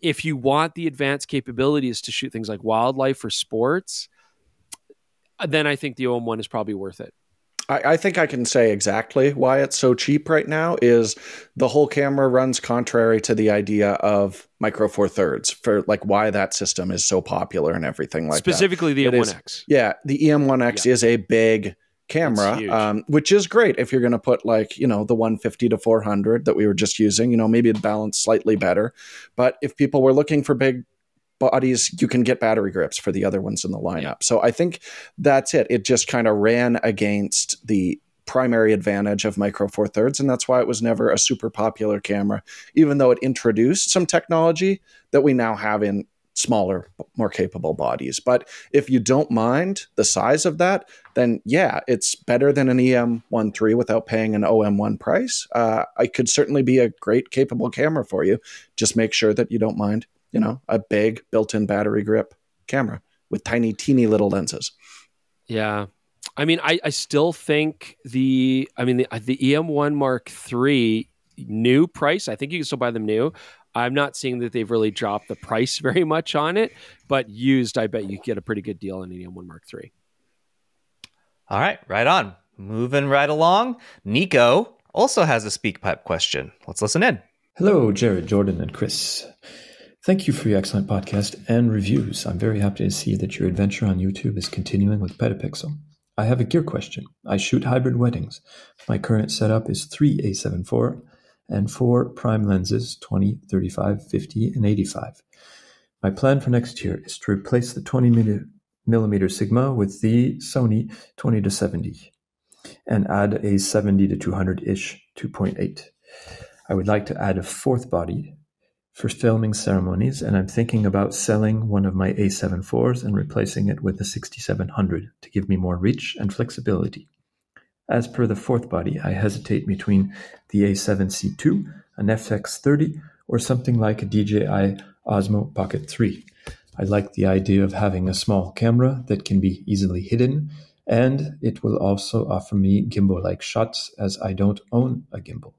if you want the advanced capabilities to shoot things like wildlife or sports, then I think the OM1 is probably worth it. I think I can say exactly why it's so cheap right now is the whole camera runs contrary to the idea of Micro Four Thirds for like why that system is so popular and everything like Specifically that. The EM1X. Yeah, the EM1X is a big camera, which is great if you're going to put like, you know, the 150 to 400 that we were just using, you know, maybe it'd balance slightly better. But if people were looking for big bodies, you can get battery grips for the other ones in the lineup. Yeah. So I think that's it. It just kind of ran against the primary advantage of Micro Four Thirds, and that's why it was never a super popular camera, even though it introduced some technology that we now have in smaller, more capable bodies. But if you don't mind the size of that, then yeah, it's better than an EM1 III without paying an OM1 price. It could certainly be a great capable camera for you. Just make sure that you don't mind, you know, a big built-in battery grip camera with tiny, teeny little lenses. Yeah. I mean, I still think the EM1 Mark III new price, I think you can still buy them new. I'm not seeing that they've really dropped the price very much on it, but used, I bet you get a pretty good deal on an EM1 Mark III. All right, right on. Moving right along. Nico also has a SpeakPipe question. Let's listen in. Hello, Jared, Jordan, and Chris. Thank you for your excellent podcast and reviews. I'm very happy to see that your adventure on YouTube is continuing with PetaPixel. I have a gear question. I shoot hybrid weddings. My current setup is 3 A7 IV and 4 prime lenses, 20, 35, 50, and 85. My plan for next year is to replace the 20mm Sigma with the Sony 20-70 and add a 70 to 200-ish 2.8. I would like to add a fourth body for filming ceremonies, and I'm thinking about selling one of my A7 IVs and replacing it with the 6700 to give me more reach and flexibility. As per the fourth body, I hesitate between the A7C II, an FX30, or something like a DJI Osmo Pocket 3. I like the idea of having a small camera that can be easily hidden, and it will also offer me gimbal-like shots as I don't own a gimbal.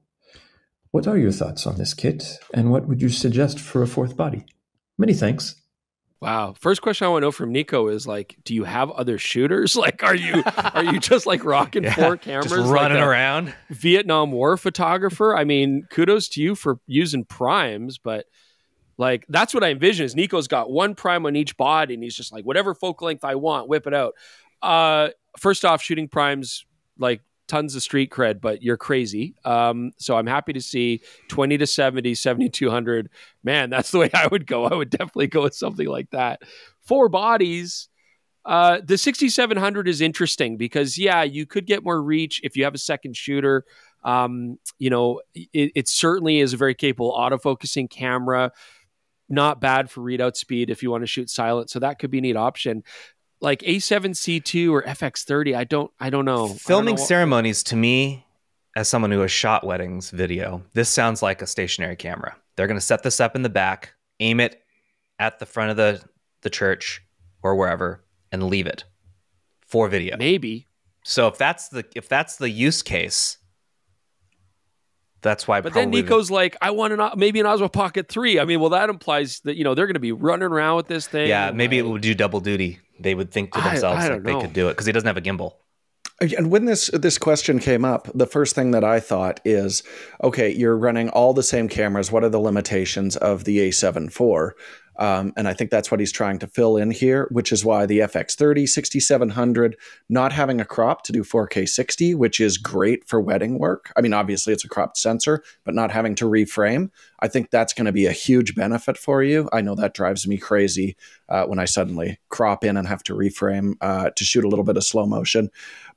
What are your thoughts on this kit, and what would you suggest for a fourth body? Many thanks. Wow. First question I want to know from Nico is like, do you have other shooters? Like, are you just like rocking four cameras? Just running around. Vietnam War photographer? I mean, kudos to you for using primes, but like, that's what I envision is Nico's got one prime on each body and he's just like, whatever focal length I want, whip it out. First off, shooting primes, like, tons of street cred, but you're crazy. So I'm happy to see 20 to 70, 7200. Man, that's the way I would go. I would definitely go with something like that. 4 bodies. The 6700 is interesting because, yeah, you could get more reach if you have a second shooter. You know, it certainly is a very capable autofocusing camera. Not bad for readout speed if you want to shoot silent. So that could be a neat option. Like A7C2 or FX30, I don't know. Filming ceremonies, to me, as someone who has shot weddings video, this sounds like a stationary camera. They're going to set this up in the back, aim it at the front of the church or wherever, and leave it for video. Maybe. So if that's the use case, that's why. But then Nico's like, I want maybe an Osmo Pocket 3. I mean, well, that implies that, you know, they're going to be running around with this thing. Yeah, maybe it would do double duty. They would think to themselves that they could do it because he doesn't have a gimbal. And when this question came up, the first thing that I thought is, okay, you're running all the same cameras. What are the limitations of the A7 IV? And I think that's what he's trying to fill in here, which is why the FX30, 6700, not having a crop to do 4K 60, which is great for wedding work. I mean, obviously it's a cropped sensor, but not having to reframe. I think that's going to be a huge benefit for you. I know that drives me crazy when I suddenly crop in and have to reframe to shoot a little bit of slow motion.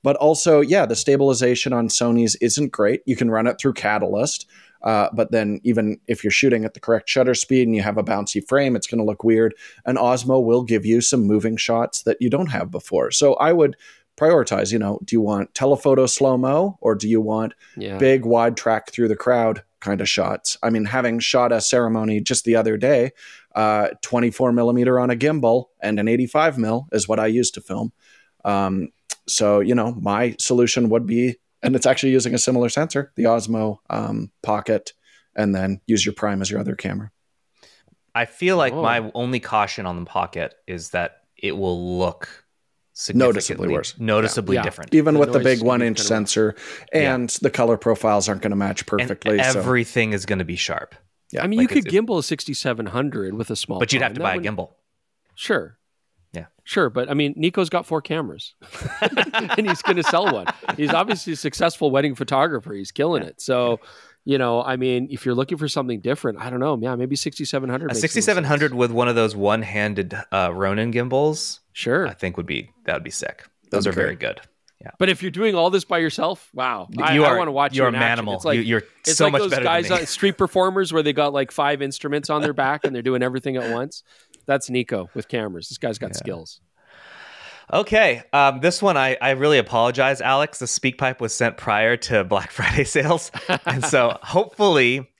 But also, yeah, the stabilization on Sony's isn't great. You can run it through Catalyst. But then even if you're shooting at the correct shutter speed and you have a bouncy frame, it's going to look weird. And Osmo will give you some moving shots that you don't have before. So I would prioritize, you know, do you want telephoto slow-mo or do you want big wide track through the crowd kind of shots. I mean, having shot a ceremony just the other day, 24 millimeter on a gimbal and an 85 mil is what I use to film. So, you know, my solution would be, and it's actually using a similar sensor, the Osmo Pocket, and then use your Prime as your other camera. I feel like my only caution on the Pocket is that it will look significantly noticeably different. Even with the big 1-inch sensor, and the color profiles aren't going to match perfectly. And everything is going to be sharp. Yeah. I mean, you could gimbal a 6700 with a small but you'd have to buy a gimbal. Sure. Yeah. Sure. But I mean, Nico's got 4 cameras and he's going to sell one. He's obviously a successful wedding photographer. He's killing it. So, you know, I mean, if you're looking for something different, I don't know. Yeah, maybe 6700. A 6700 with one of those one-handed Ronin gimbals. Sure. I think that would be sick. Those are very good. Yeah. But if you're doing all this by yourself, wow. I want to watch you in action. Manimal. It's like, you're so like much those better guys than me. Street performers where they got like 5 instruments on their back and they're doing everything at once. That's Nico with cameras. This guy's got skills. Okay. This one, I really apologize, Alex. The SpeakPipe was sent prior to Black Friday sales. And so hopefully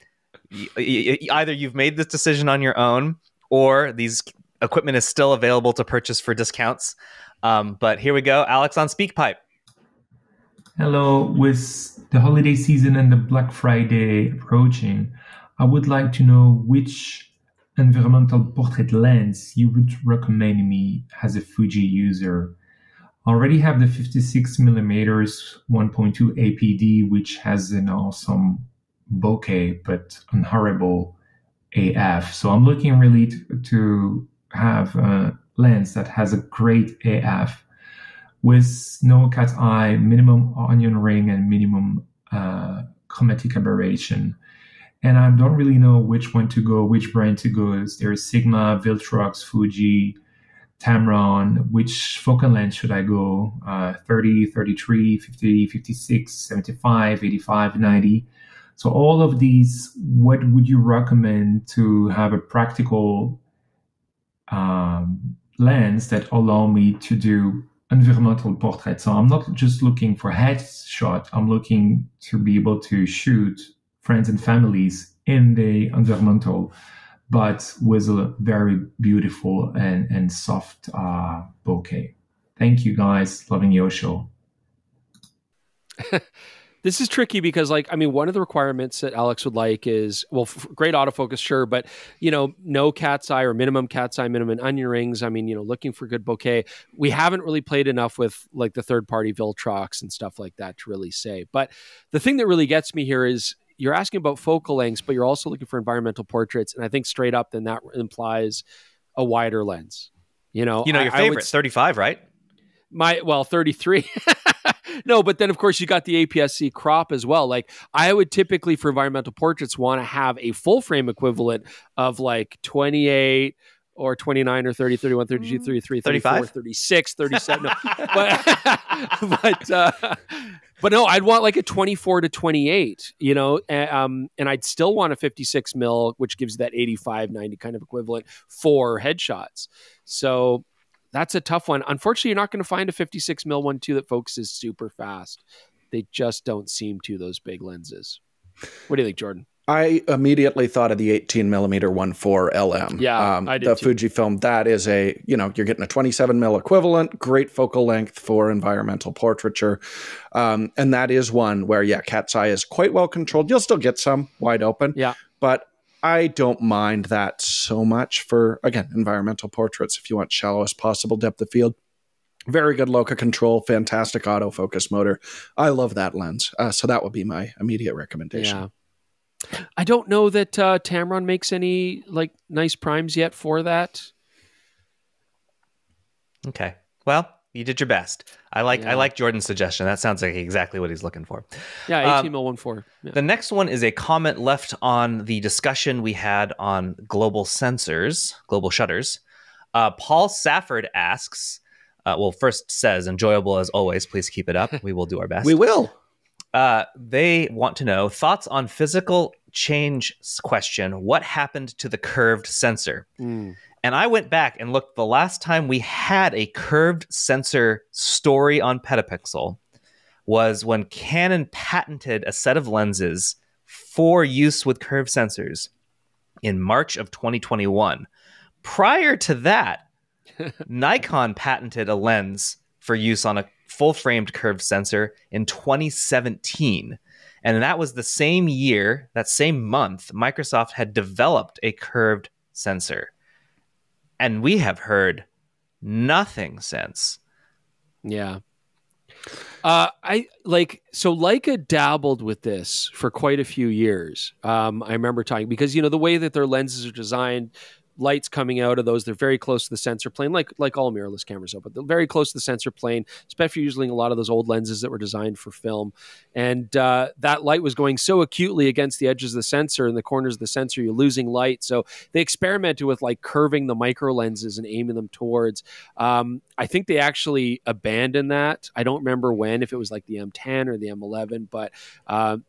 either you've made this decision on your own or these equipment is still available to purchase for discounts. But here we go. Alex on SpeakPipe. Hello. With the holiday season and the Black Friday approaching, I would like to know which environmental portrait lens you would recommend me as a Fuji user. I already have the 56 millimeters 1.2 APD, which has an awesome bokeh, but unhorrible AF. So I'm looking really to have a lens that has a great AF with no cat eye, minimum onion ring, and minimum chromatic aberration. And I don't really know which one to go, which brand to go. There's Sigma, Viltrox, Fuji, Tamron. Which focal length should I go? 30, 33, 50, 56, 75, 85, 90. So all of these, what would you recommend to have a practical lens that allow me to do environmental portraits? So I'm not just looking for headshot. I'm looking to be able to shoot friends and families in the environmental, but with a very beautiful and soft bokeh. Thank you, guys. Loving your show. This is tricky because, like, I mean, one of the requirements that Alex would like is, well, great autofocus, sure, but, you know, no cat's eye or minimum cat's eye, minimum onion rings. I mean, you know, looking for good bokeh. We haven't really played enough with, like, the third-party Viltrox and stuff like that to really say. But the thing that really gets me here is you're asking about focal lengths, but you're also looking for environmental portraits. And I think straight up, then that implies a wider lens. You know, your favorite, 35, right? 33. No, but then of course you got the APS-C crop as well. Like I would typically for environmental portraits want to have a full frame equivalent of like 28 or 29 or 30, 31, 32, 33, 34, 35? 36, 37. No. But no, I'd want like a 24 to 28, you know, and I'd still want a 56 mil, which gives that 85, 90 kind of equivalent for headshots. So that's a tough one. Unfortunately, you're not going to find a 56 mil one too that focuses super fast. They just don't seem to, those big lenses. What do you think, Jordan? I immediately thought of the 18 millimeter 1.4 LM. Yeah, I did the too. Fujifilm. That is a, you know, you're getting a 27 mil equivalent, great focal length for environmental portraiture. And that is one where, yeah, cat's eye is quite well controlled. You'll still get some wide open. Yeah. But I don't mind that so much for, again, environmental portraits if you want shallowest possible depth of field. Very good local control, fantastic autofocus motor. I love that lens. So that would be my immediate recommendation. Yeah. I don't know that Tamron makes any like nice primes yet for that. Okay. Well, you did your best. I like Jordan's suggestion. That sounds like exactly what he's looking for. Yeah, 18 mil 1.4. Yeah. The next one is a comment left on the discussion we had on global sensors, global shutters. Paul Safford asks, first says, enjoyable as always. Please keep it up. We will do our best. We will. They want to know thoughts on physical change question. What happened to the curved sensor? And I went back and looked the last time we had a curved sensor story on PetaPixel was when Canon patented a set of lenses for use with curved sensors in March of 2021. Prior to that, Nikon patented a lens for use on a full-framed curved sensor in 2017. And that was the same year, that same month, Microsoft had developed a curved sensor. And we have heard nothing since. Yeah. Leica dabbled with this for quite a few years. I remember talking, because, you know, the way that their lenses are designed, lights coming out of those, they're very close to the sensor plane, like all mirrorless cameras are, but they're very close to the sensor plane, especially using a lot of those old lenses that were designed for film. And that light was going so acutely against the edges of the sensor and the corners of the sensor, you're losing light. So they experimented with like curving the micro lenses and aiming them towards. I think they actually abandoned that. I don't remember when, if it was like the M10 or the M11, but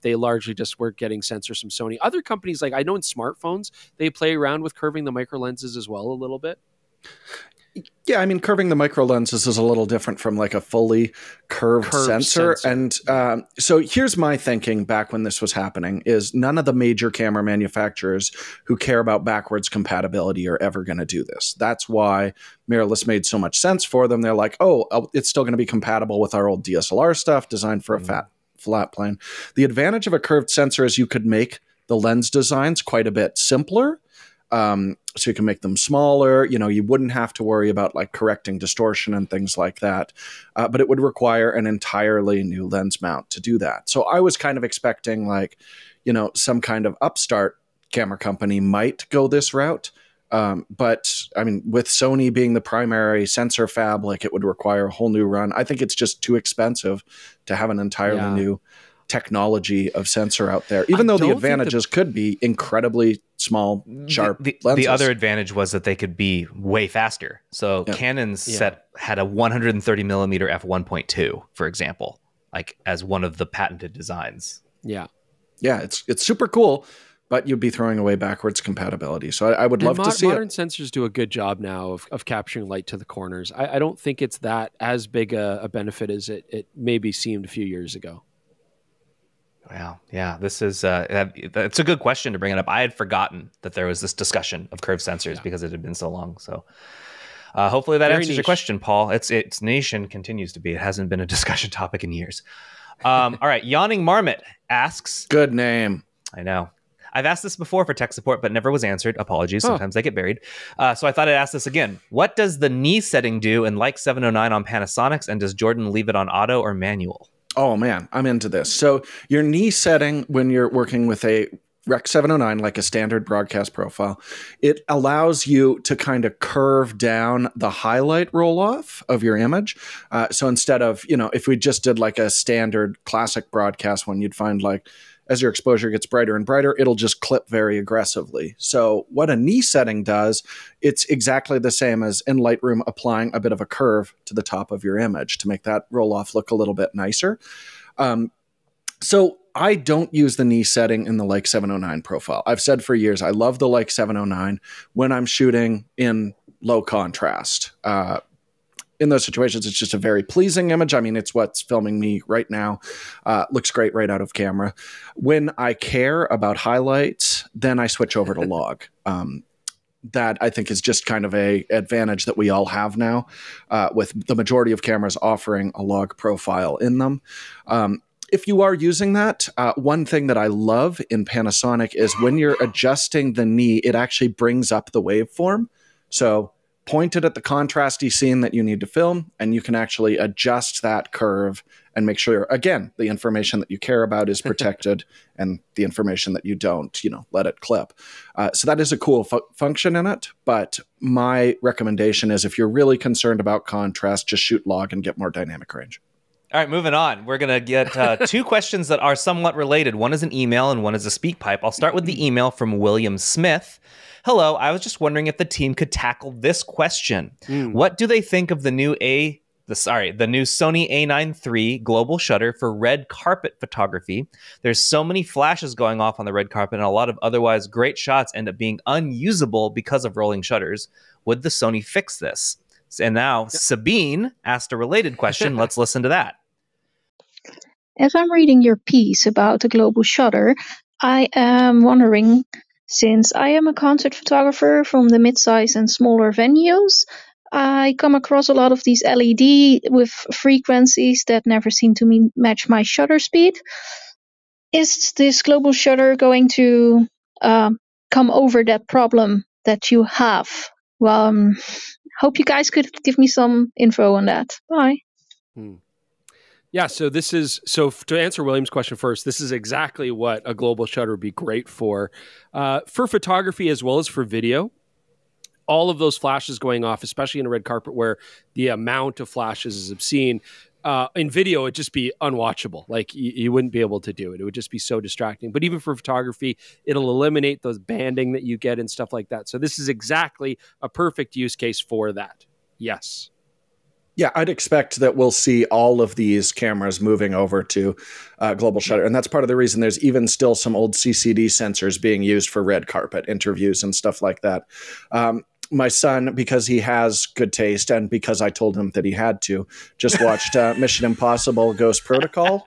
they largely just were getting sensors from Sony. Other companies, like I know in smartphones, they play around with curving the micro lenses as well a little bit. Yeah, I mean, curving the micro lenses is a little different from like a fully curved sensor. And so here's my thinking back when this was happening is none of the major camera manufacturers who care about backwards compatibility are ever going to do this. That's why mirrorless made so much sense for them. They're like, oh, it's still going to be compatible with our old DSLR stuff designed for a flat plane. The advantage of a curved sensor is you could make the lens designs quite a bit simpler. So you can make them smaller, you know, you wouldn't have to worry about like correcting distortion and things like that. But it would require an entirely new lens mount to do that. So I was kind of expecting like, you know, some kind of upstart camera company might go this route. But I mean, with Sony being the primary sensor fab, like it would require a whole new run. I think it's just too expensive to have an entirely new technology of sensor out there, even though the advantages could be incredibly small, sharp lenses. The other advantage was that they could be way faster. So Canon's set had a 130 millimeter f1.2, for example, like as one of the patented designs. Yeah, it's super cool, but you'd be throwing away backwards compatibility. So I would love to see modern sensors do a good job now of capturing light to the corners. I don't think it's that as big a benefit as it maybe seemed a few years ago. Wow. Yeah, this is it's a good question to bring it up. I had forgotten that there was this discussion of curved sensors because it had been so long. So hopefully that answers your question, Paul. It's niche and continues to be. It hasn't been a discussion topic in years. All right. Yawning Marmot asks. Good name. I know. I've asked this before for tech support, but never was answered. Apologies. Sometimes they get buried. So I thought I'd ask this again. What does the knee setting do in Leica 709 on Panasonics? And does Jordan leave it on auto or manual? Oh, man, I'm into this. So your knee setting when you're working with a Rec 709, like a standard broadcast profile, it allows you to kind of curve down the highlight roll-off of your image. So instead of, you know, if we just did like a standard classic broadcast one, you'd find like as your exposure gets brighter and brighter, it'll just clip very aggressively. So what a knee setting does, it's exactly the same as in Lightroom applying a bit of a curve to the top of your image to make that roll off look a little bit nicer. So I don't use the knee setting in the Leica 709 profile. I've said for years, I love the Leica 709 when I'm shooting in low contrast. In those situations, it's just a very pleasing image. I mean, it's what's filming me right now. Looks great right out of camera. When I care about highlights, then I switch over to log. That I think is just kind of a advantage that we all have now with the majority of cameras offering a log profile in them. If you are using that, one thing that I love in Panasonic is when you're adjusting the knee, it actually brings up the waveform. So point it at the contrasty scene that you need to film, and you can actually adjust that curve and make sure, again, the information that you care about is protected and the information that you don't, you know, let it clip. So that is a cool function in it. But my recommendation is if you're really concerned about contrast, just shoot log and get more dynamic range. All right, moving on. We're going to get two questions that are somewhat related. One is an email and one is a speak pipe. I'll start with the email from William Smith. Hello, I was just wondering if the team could tackle this question. What do they think of the new Sony A9 III global shutter for red carpet photography? There's so many flashes going off on the red carpet and a lot of otherwise great shots end up being unusable because of rolling shutters. Would the Sony fix this? And now Sabine asked a related question. Let's listen to that. As I'm reading your piece about the global shutter, I am wondering, since I am a concert photographer from the mid-size and smaller venues, I come across a lot of these LED with frequencies that never seem to match my shutter speed. Is this global shutter going to come over that problem that you have? Well, hope you guys could give me some info on that. Bye. Yeah, so to answer William's question first, this is exactly what a global shutter would be great for photography as well as for video. All of those flashes going off, especially in a red carpet where the amount of flashes is obscene. In video, it'd just be unwatchable. Like you wouldn't be able to do it. It would just be so distracting. But even for photography, it'll eliminate those banding that you get and stuff like that. So this is exactly a perfect use case for that. Yes. Yeah, I'd expect that we'll see all of these cameras moving over to global shutter. And that's part of the reason there's even still some old CCD sensors being used for red carpet interviews and stuff like that. My son, because he has good taste and because I told him that he had to, just watched Mission Impossible Ghost Protocol,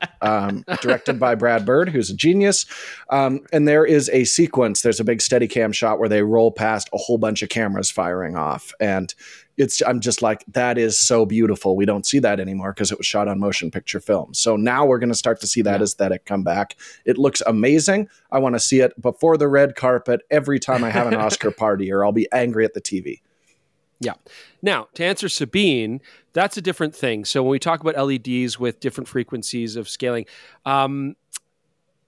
directed by Brad Bird, who's a genius. And there is a sequence, there's a big Steadicam shot where they roll past a whole bunch of cameras firing off. And I'm just like, that is so beautiful. We don't see that anymore because it was shot on motion picture film. So now we're going to start to see that aesthetic come back. It looks amazing. I want to see it before the red carpet every time I have an Oscar party, or I'll be angry at the TV. Yeah. Now, to answer Sabine, that's a different thing. So when we talk about LEDs with different frequencies of scaling,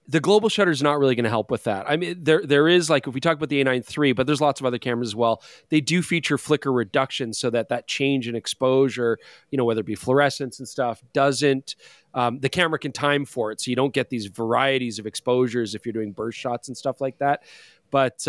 the global shutter is not really going to help with that. I mean, there is, like, if we talk about the A9 III, but there's lots of other cameras as well. They do feature flicker reduction so that change in exposure, whether it be fluorescence and stuff, doesn't, the camera can time for it. So you don't get these varieties of exposures if you're doing burst shots and stuff like that. But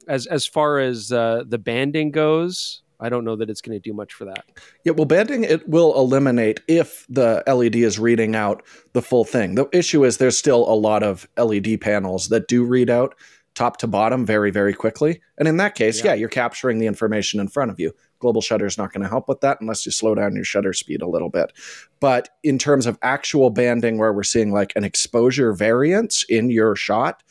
as far as the banding goes, I don't know that it's going to do much for that. Yeah, well, banding, it will eliminate if the LED is reading out the full thing. The issue is there's still a lot of LED panels that do read out top to bottom very, very quickly. And in that case, you're capturing the information in front of you. Global shutter is not going to help with that unless you slow down your shutter speed a little bit. But in terms of actual banding, where we're seeing like an exposure variance in your shot,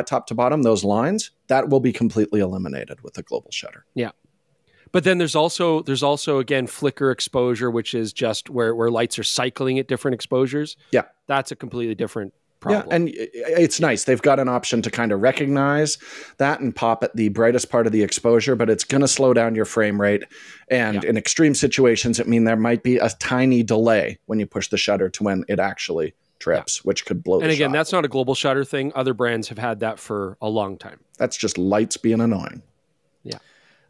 top to bottom, those lines, that will be completely eliminated with the global shutter. Yeah. But then there's also again flicker exposure, which is just where lights are cycling at different exposures. Yeah, that's a completely different problem. Yeah, and it's nice. They've got an option to kind of recognize that and pop at the brightest part of the exposure, but it's going to slow down your frame rate. And in extreme situations, it means there might be a tiny delay when you push the shutter to when it actually trips, which could blow. And the again, shot. That's not a global shutter thing. Other brands have had that for a long time. That's just lights being annoying. Yeah.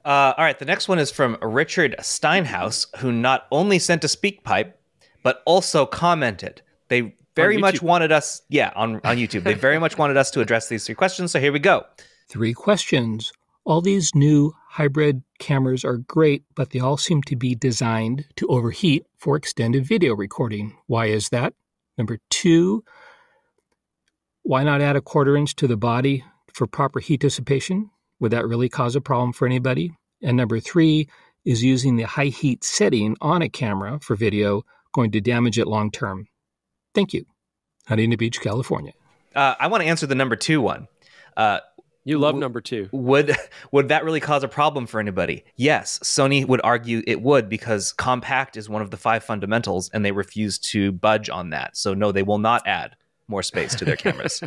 All right, the next one is from Richard Steinhaus, who not only sent a speak pipe, but also commented. They very much wanted us, on YouTube. They very much wanted us to address these 3 questions, so here we go. 3 questions. All these new hybrid cameras are great, but they all seem to be designed to overheat for extended video recording. Why is that? Number 2, why not add a 1/4 inch to the body for proper heat dissipation? Would that really cause a problem for anybody? And number 3, is using the high heat setting on a camera for video going to damage it long term? Thank you. Huntington Beach, California. I want to answer the number 2 one. You love number 2. Would that really cause a problem for anybody? Yes, Sony would argue it would, because compact is one of the 5 fundamentals, and they refuse to budge on that. So no, they will not add more space to their cameras.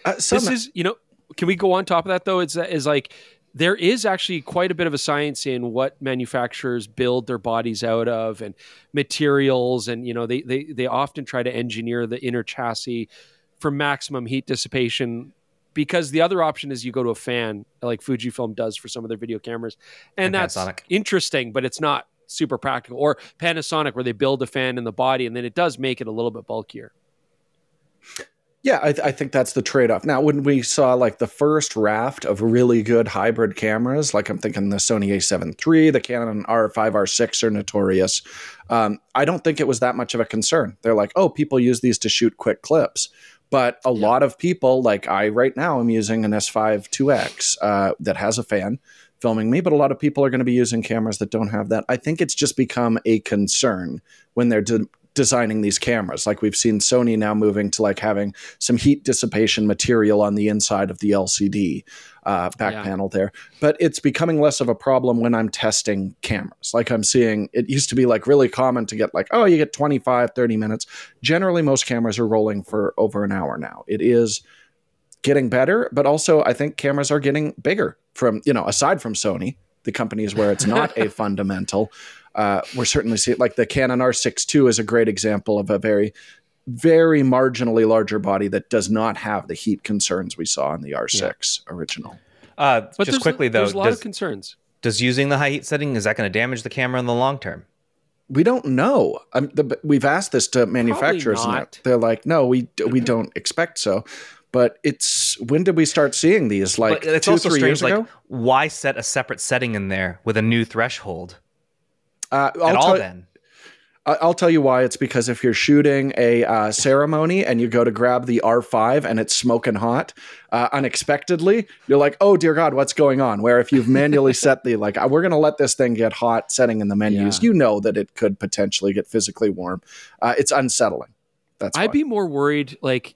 This is, can we go on top of that though? It's like there is actually quite a bit of a science in what manufacturers build their bodies out of and materials, and they often try to engineer the inner chassis for maximum heat dissipation, because the other option is you go to a fan like Fujifilm does for some of their video cameras, and that's Panasonic. Interesting, but it's not super practical. Or Panasonic, where they build a fan in the body and then it does make it a little bit bulkier. Yeah, I think that's the trade-off. Now, when we saw like the first raft of really good hybrid cameras, like I'm thinking the Sony a7 III, the Canon R5, R6 are notorious. I don't think it was that much of a concern. They're like, oh, people use these to shoot quick clips. But a lot of people, like I right now, am using an S5 2X that has a fan filming me, but a lot of people are going to be using cameras that don't have that. I think it's just become a concern when they're designing these cameras. Like we've seen Sony now moving to like having some heat dissipation material on the inside of the LCD back panel there. But it's becoming less of a problem when I'm testing cameras. Like I'm seeing, it used to be like really common to get like, oh, you get 25, 30 minutes. Generally, most cameras are rolling for over an hour now. It is getting better, but also I think cameras are getting bigger from, aside from Sony, the companies where it's not a fundamental. We're certainly seeing like the Canon R6 II is a great example of a very, very marginally larger body that does not have the heat concerns we saw in the R6 original. But just quickly though, there's a lot of concerns. Does using the high heat setting, is that going to damage the camera in the long term? We don't know. We've asked this to manufacturers, and they're like, no, we don't expect so. But when did we start seeing these? Like but it's 2-3 also strange, years ago? like, why set a separate setting in there with a new threshold? I'll tell you why. It's because if you're shooting a ceremony and you go to grab the R5 and it's smoking hot, unexpectedly, you're like, oh, dear God, what's going on? Where if you've manually set the, like, we're going to let this thing get hot setting in the menus, you know that it could potentially get physically warm. It's unsettling. That's why. I'd be more worried, like,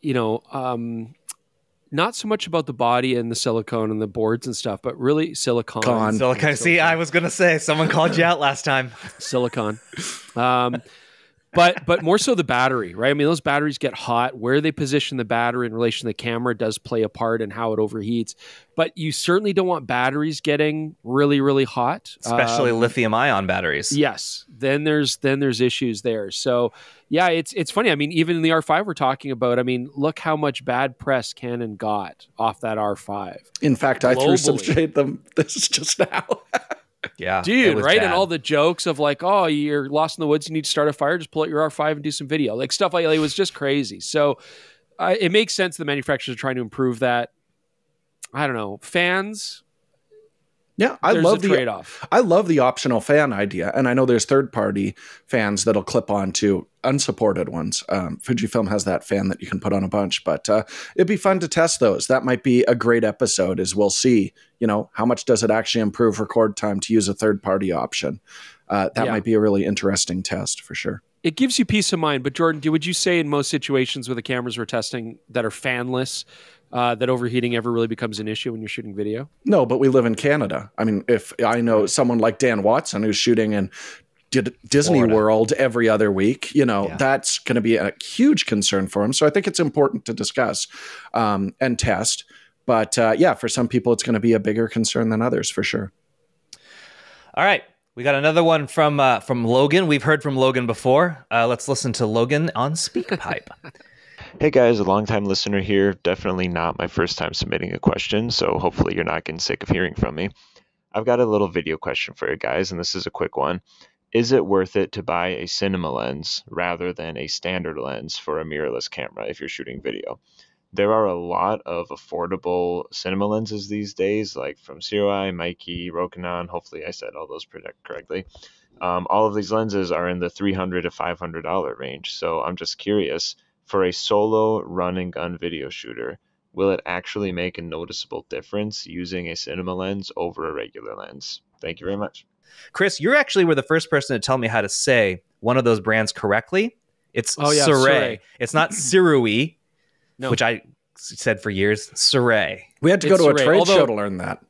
not so much about the body and the silicone and the boards and stuff, but really silicon. Silicon. See, I was going to say, someone called you out last time. Silicon. But more so the battery, right? I mean, those batteries get hot. Where they position the battery in relation to the camera does play a part in how it overheats. But you certainly don't want batteries getting really, really hot. Especially lithium-ion batteries. Yes. Then there's issues there. So, yeah, it's funny. I mean, even in the R5 we're talking about, I mean, look how much bad press Canon got off that R5. In fact, globally. I threw some shade them this just now. Yeah, dude, right? Bad. And all the jokes of like, oh, you're lost in the woods, you need to start a fire, just pull out your R5 and do some video. Like stuff like that. It was just crazy. So it makes sense the manufacturers are trying to improve that. I don't know. Fans. Yeah, I love the trade-off. I love the optional fan idea. And I know there's third-party fans that'll clip on to unsupported ones. Fujifilm has that fan that you can put on a bunch, but it'd be fun to test those. That might be a great episode as we'll see, how much does it actually improve record time to use a third-party option. That might be a really interesting test for sure. It gives you peace of mind. But Jordan, would you say in most situations with the cameras we're testing that are fanless, that overheating ever really becomes an issue when you're shooting video? No, but we live in Canada. I mean, if I know someone like Dan Watson who's shooting in Disney Florida. World every other week, that's going to be a huge concern for him. So I think it's important to discuss and test. But for some people, it's going to be a bigger concern than others for sure. All right. We got another one from Logan. We've heard from Logan before. Let's listen to Logan on SpeakPipe. Hey guys, a longtime listener here. Definitely not my first time submitting a question, so hopefully you're not getting sick of hearing from me. I've got a little video question for you guys, and this is a quick one. Is it worth it to buy a cinema lens rather than a standard lens for a mirrorless camera if you're shooting video? There are a lot of affordable cinema lenses these days, like from Sirui, Meike, Rokinon. Hopefully I said all those correctly. All of these lenses are in the $300 to $500 range, so I'm just curious, for a solo run-and-gun video shooter, will it actually make a noticeable difference using a cinema lens over a regular lens? Thank you very much. Chris, you actually were the first person to tell me how to say one of those brands correctly. It's Sirui. It's not Sirui, which I said for years. Sirui. We had to go to a trade show to learn that.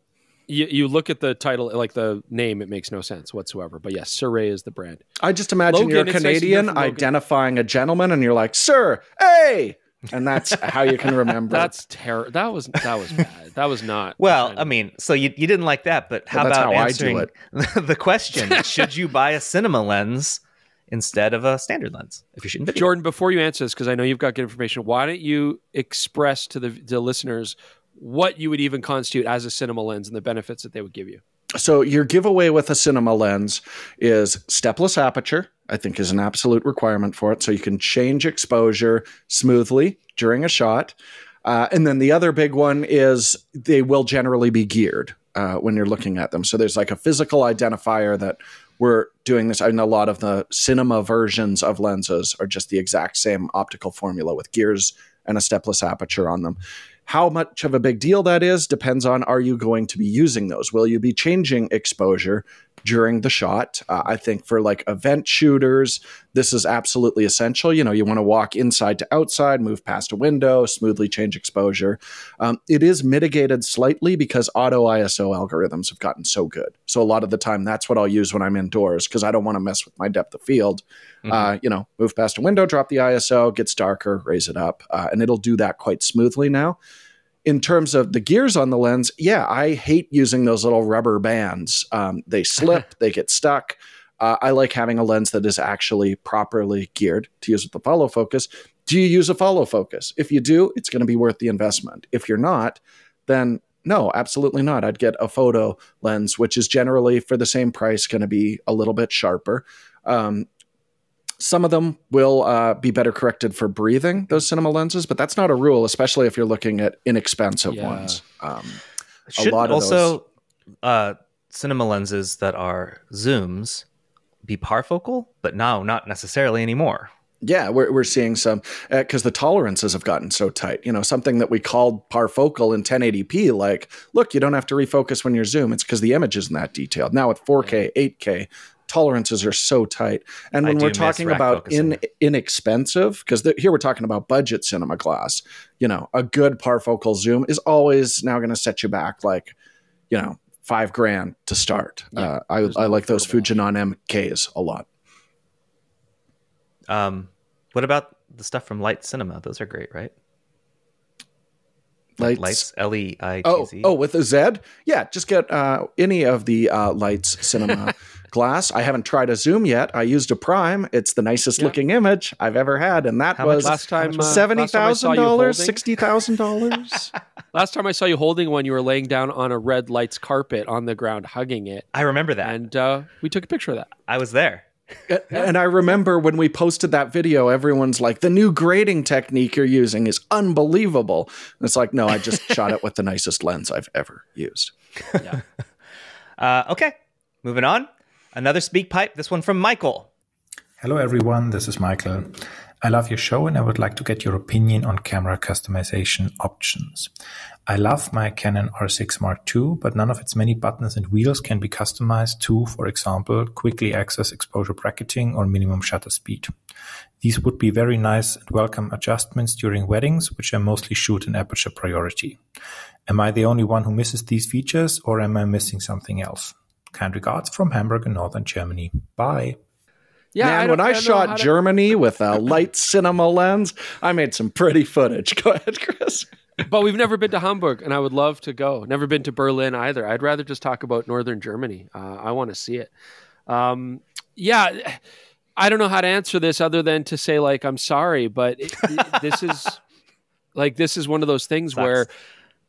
You look at the title, like the name, it makes no sense whatsoever. But yes, Sirui is the brand. I just imagine you're a Canadian identifying a gentleman, and you're like, "Sir, hey," and that's how you can remember. That's terrible. That was bad. That was not. Well, I mean, so you didn't like that, but how about answering the question? Should you buy a cinema lens instead of a standard lens if you're shooting video? Jordan, before you answer this, because I know you've got good information, why don't you express to the listeners what you would even constitute as a cinema lens and the benefits that they would give you? So your giveaway with a cinema lens is stepless aperture, I think is an absolute requirement for it. So you can change exposure smoothly during a shot. And then the other big one is they will generally be geared when you're looking at them. So there's like a physical identifier that we're doing this. I know a lot of the cinema versions of lenses are just the exact same optical formula with gears and a stepless aperture on them. How much of a big deal that is depends on, are you going to be using those? Will you be changing exposure during the shot. I think for like event shooters, this is absolutely essential. You know, you want to walk inside to outside, move past a window, smoothly change exposure. It is mitigated slightly because auto ISO algorithms have gotten so good. So a lot of the time, that's what I'll use when I'm indoors because I don't want to mess with my depth of field. You know, move past a window, drop the ISO, gets darker, raise it up, and it'll do that quite smoothly now. In terms of the gears on the lens, yeah, I hate using those little rubber bands. They slip, they get stuck. I like having a lens that is actually properly geared to use with the follow focus. Do you use a follow focus? If you do, it's going to be worth the investment. If you're not, then no, absolutely not. I'd get a photo lens, which is generally for the same price going to be a little bit sharper. Some of them will be better corrected for breathing, those cinema lenses, but that's not a rule, especially if you're looking at inexpensive ones. Should also cinema lenses that are zooms be parfocal, but no, not necessarily anymore. Yeah, we're seeing some, because the tolerances have gotten so tight. You know, something that we called parfocal in 1080p, like, look, you don't have to refocus when you zoom. It's because the image isn't that detailed. Now with 4K, 8K, tolerances are so tight. And when we're talking about inexpensive, because here we're talking about budget cinema glass, you know, a good parfocal zoom is always now going to set you back like, you know, $5,000 to start. Yeah, I like those Fujinon MKs a lot. What about the stuff from Light Cinema? Those are great, right? Lights, L-E-I-T-Z. Oh, with a Z? Yeah, just get any of the Lights Cinema glass. I haven't tried a zoom yet. I used a prime. It's the nicest looking image I've ever had, and that was last time $70,000, $60,000. Last time I saw you holding one, you were laying down on a red Lights carpet on the ground, hugging it. I remember that, and we took a picture of that. I was there. And I remember when we posted that video, everyone's like, the new grading technique you're using is unbelievable. And it's like, no, I just shot it with the nicest lens I've ever used. Yeah. Okay, moving on. Another speak pipe, this one from Michael. Hello, everyone. This is Michael. I love your show and I would like to get your opinion on camera customization options. I love my Canon R6 Mark II, but none of its many buttons and wheels can be customized to, for example, quickly access exposure bracketing or minimum shutter speed. These would be very nice and welcome adjustments during weddings, which I mostly shoot in aperture priority. Am I the only one who misses these features, or am I missing something else? Kind regards from Hamburg in northern Germany. Bye. Yeah, man, when I shot Germany with a Light Cinema lens, I made some pretty footage. Go ahead, Chris. But we've never been to Hamburg, and I would love to go. Never been to Berlin either. I'd rather just talk about northern Germany. I want to see it. Yeah, I don't know how to answer this other than to say, like, I'm sorry, but this is one of those things where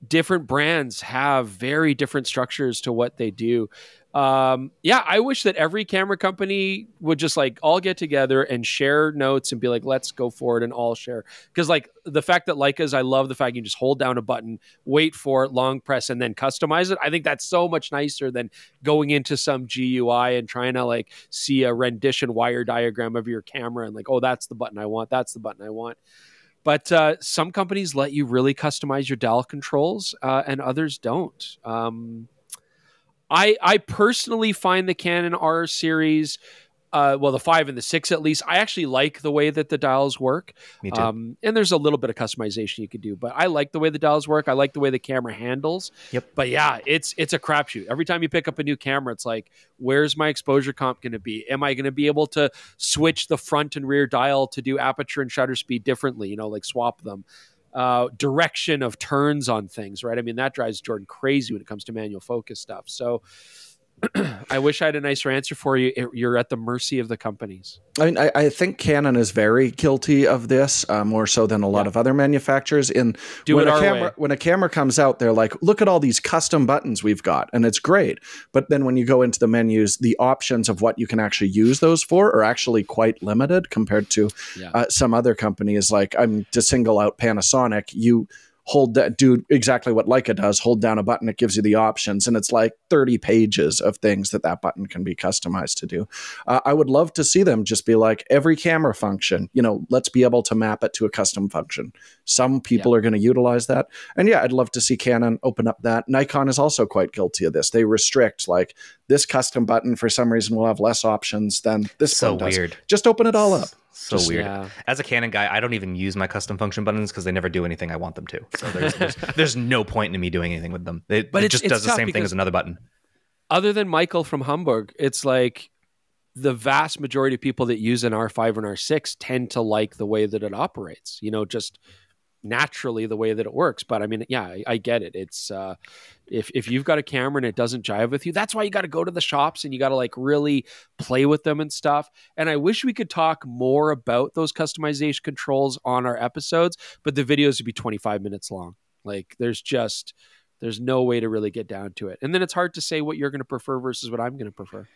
different brands have very different structures to what they do. Yeah, I wish that every camera company would just like all get together and share notes and be like, let's go for it and all share. Because like the fact that Leicas, I love the fact you just hold down a button, wait for it, long press, and then customize it. I think that's so much nicer than going into some GUI and trying to like see a rendition wire diagram of your camera and like, oh, that's the button I want. That's the button I want. But some companies let you really customize your dial controls and others don't. I personally find the Canon R series, well, the 5 and the 6 at least, I actually like the way that the dials work. Me too. And there's a little bit of customization you could do, but I like the way the dials work. I like the way the camera handles. Yep. But yeah, it's a crapshoot. Every time you pick up a new camera, it's like, where's my exposure comp going to be? Am I going to be able to switch the front and rear dial to do aperture and shutter speed differently? You know, like swap them. Direction of turns on things, right? I mean, that drives Jordan crazy when it comes to manual focus stuff. So I wish I had a nicer answer for you. You're at the mercy of the companies. I mean, I think Canon is very guilty of this, more so than a lot of other manufacturers. When a camera comes out, they're like, look at all these custom buttons we've got, and it's great. But then when you go into the menus, the options of what you can actually use those for are actually quite limited compared to some other companies. Like, I'm to single out Panasonic, you do exactly what Leica does, hold down a button, it gives you the options, and it's like 30 pages of things that button can be customized to do. I would love to see them just be like, every camera function, let's be able to map it to a custom function. Some people are going to utilize that. And yeah, I'd love to see Canon open up that. Nikon is also quite guilty of this. They restrict, like, this custom button for some reason will have less options than this one does. Weird. Just open it all up. So weird. Yeah. As a Canon guy, I don't even use my custom function buttons because they never do anything I want them to. So there's no point in me doing anything with them. It just does the same thing as another button. Other than Michael from Hamburg, it's like the vast majority of people that use an R5 and R6 tend to like the way that it operates, just naturally the way that it works. But I mean, yeah, I get it. It's if you've got a camera and it doesn't jive with you, that's why you got to go to the shops and you got to like really play with them and stuff. And I wish we could talk more about those customization controls on our episodes, but the videos would be 25 minutes long. Like there's no way to really get down to it. And then it's hard to say what you're going to prefer versus what I'm going to prefer.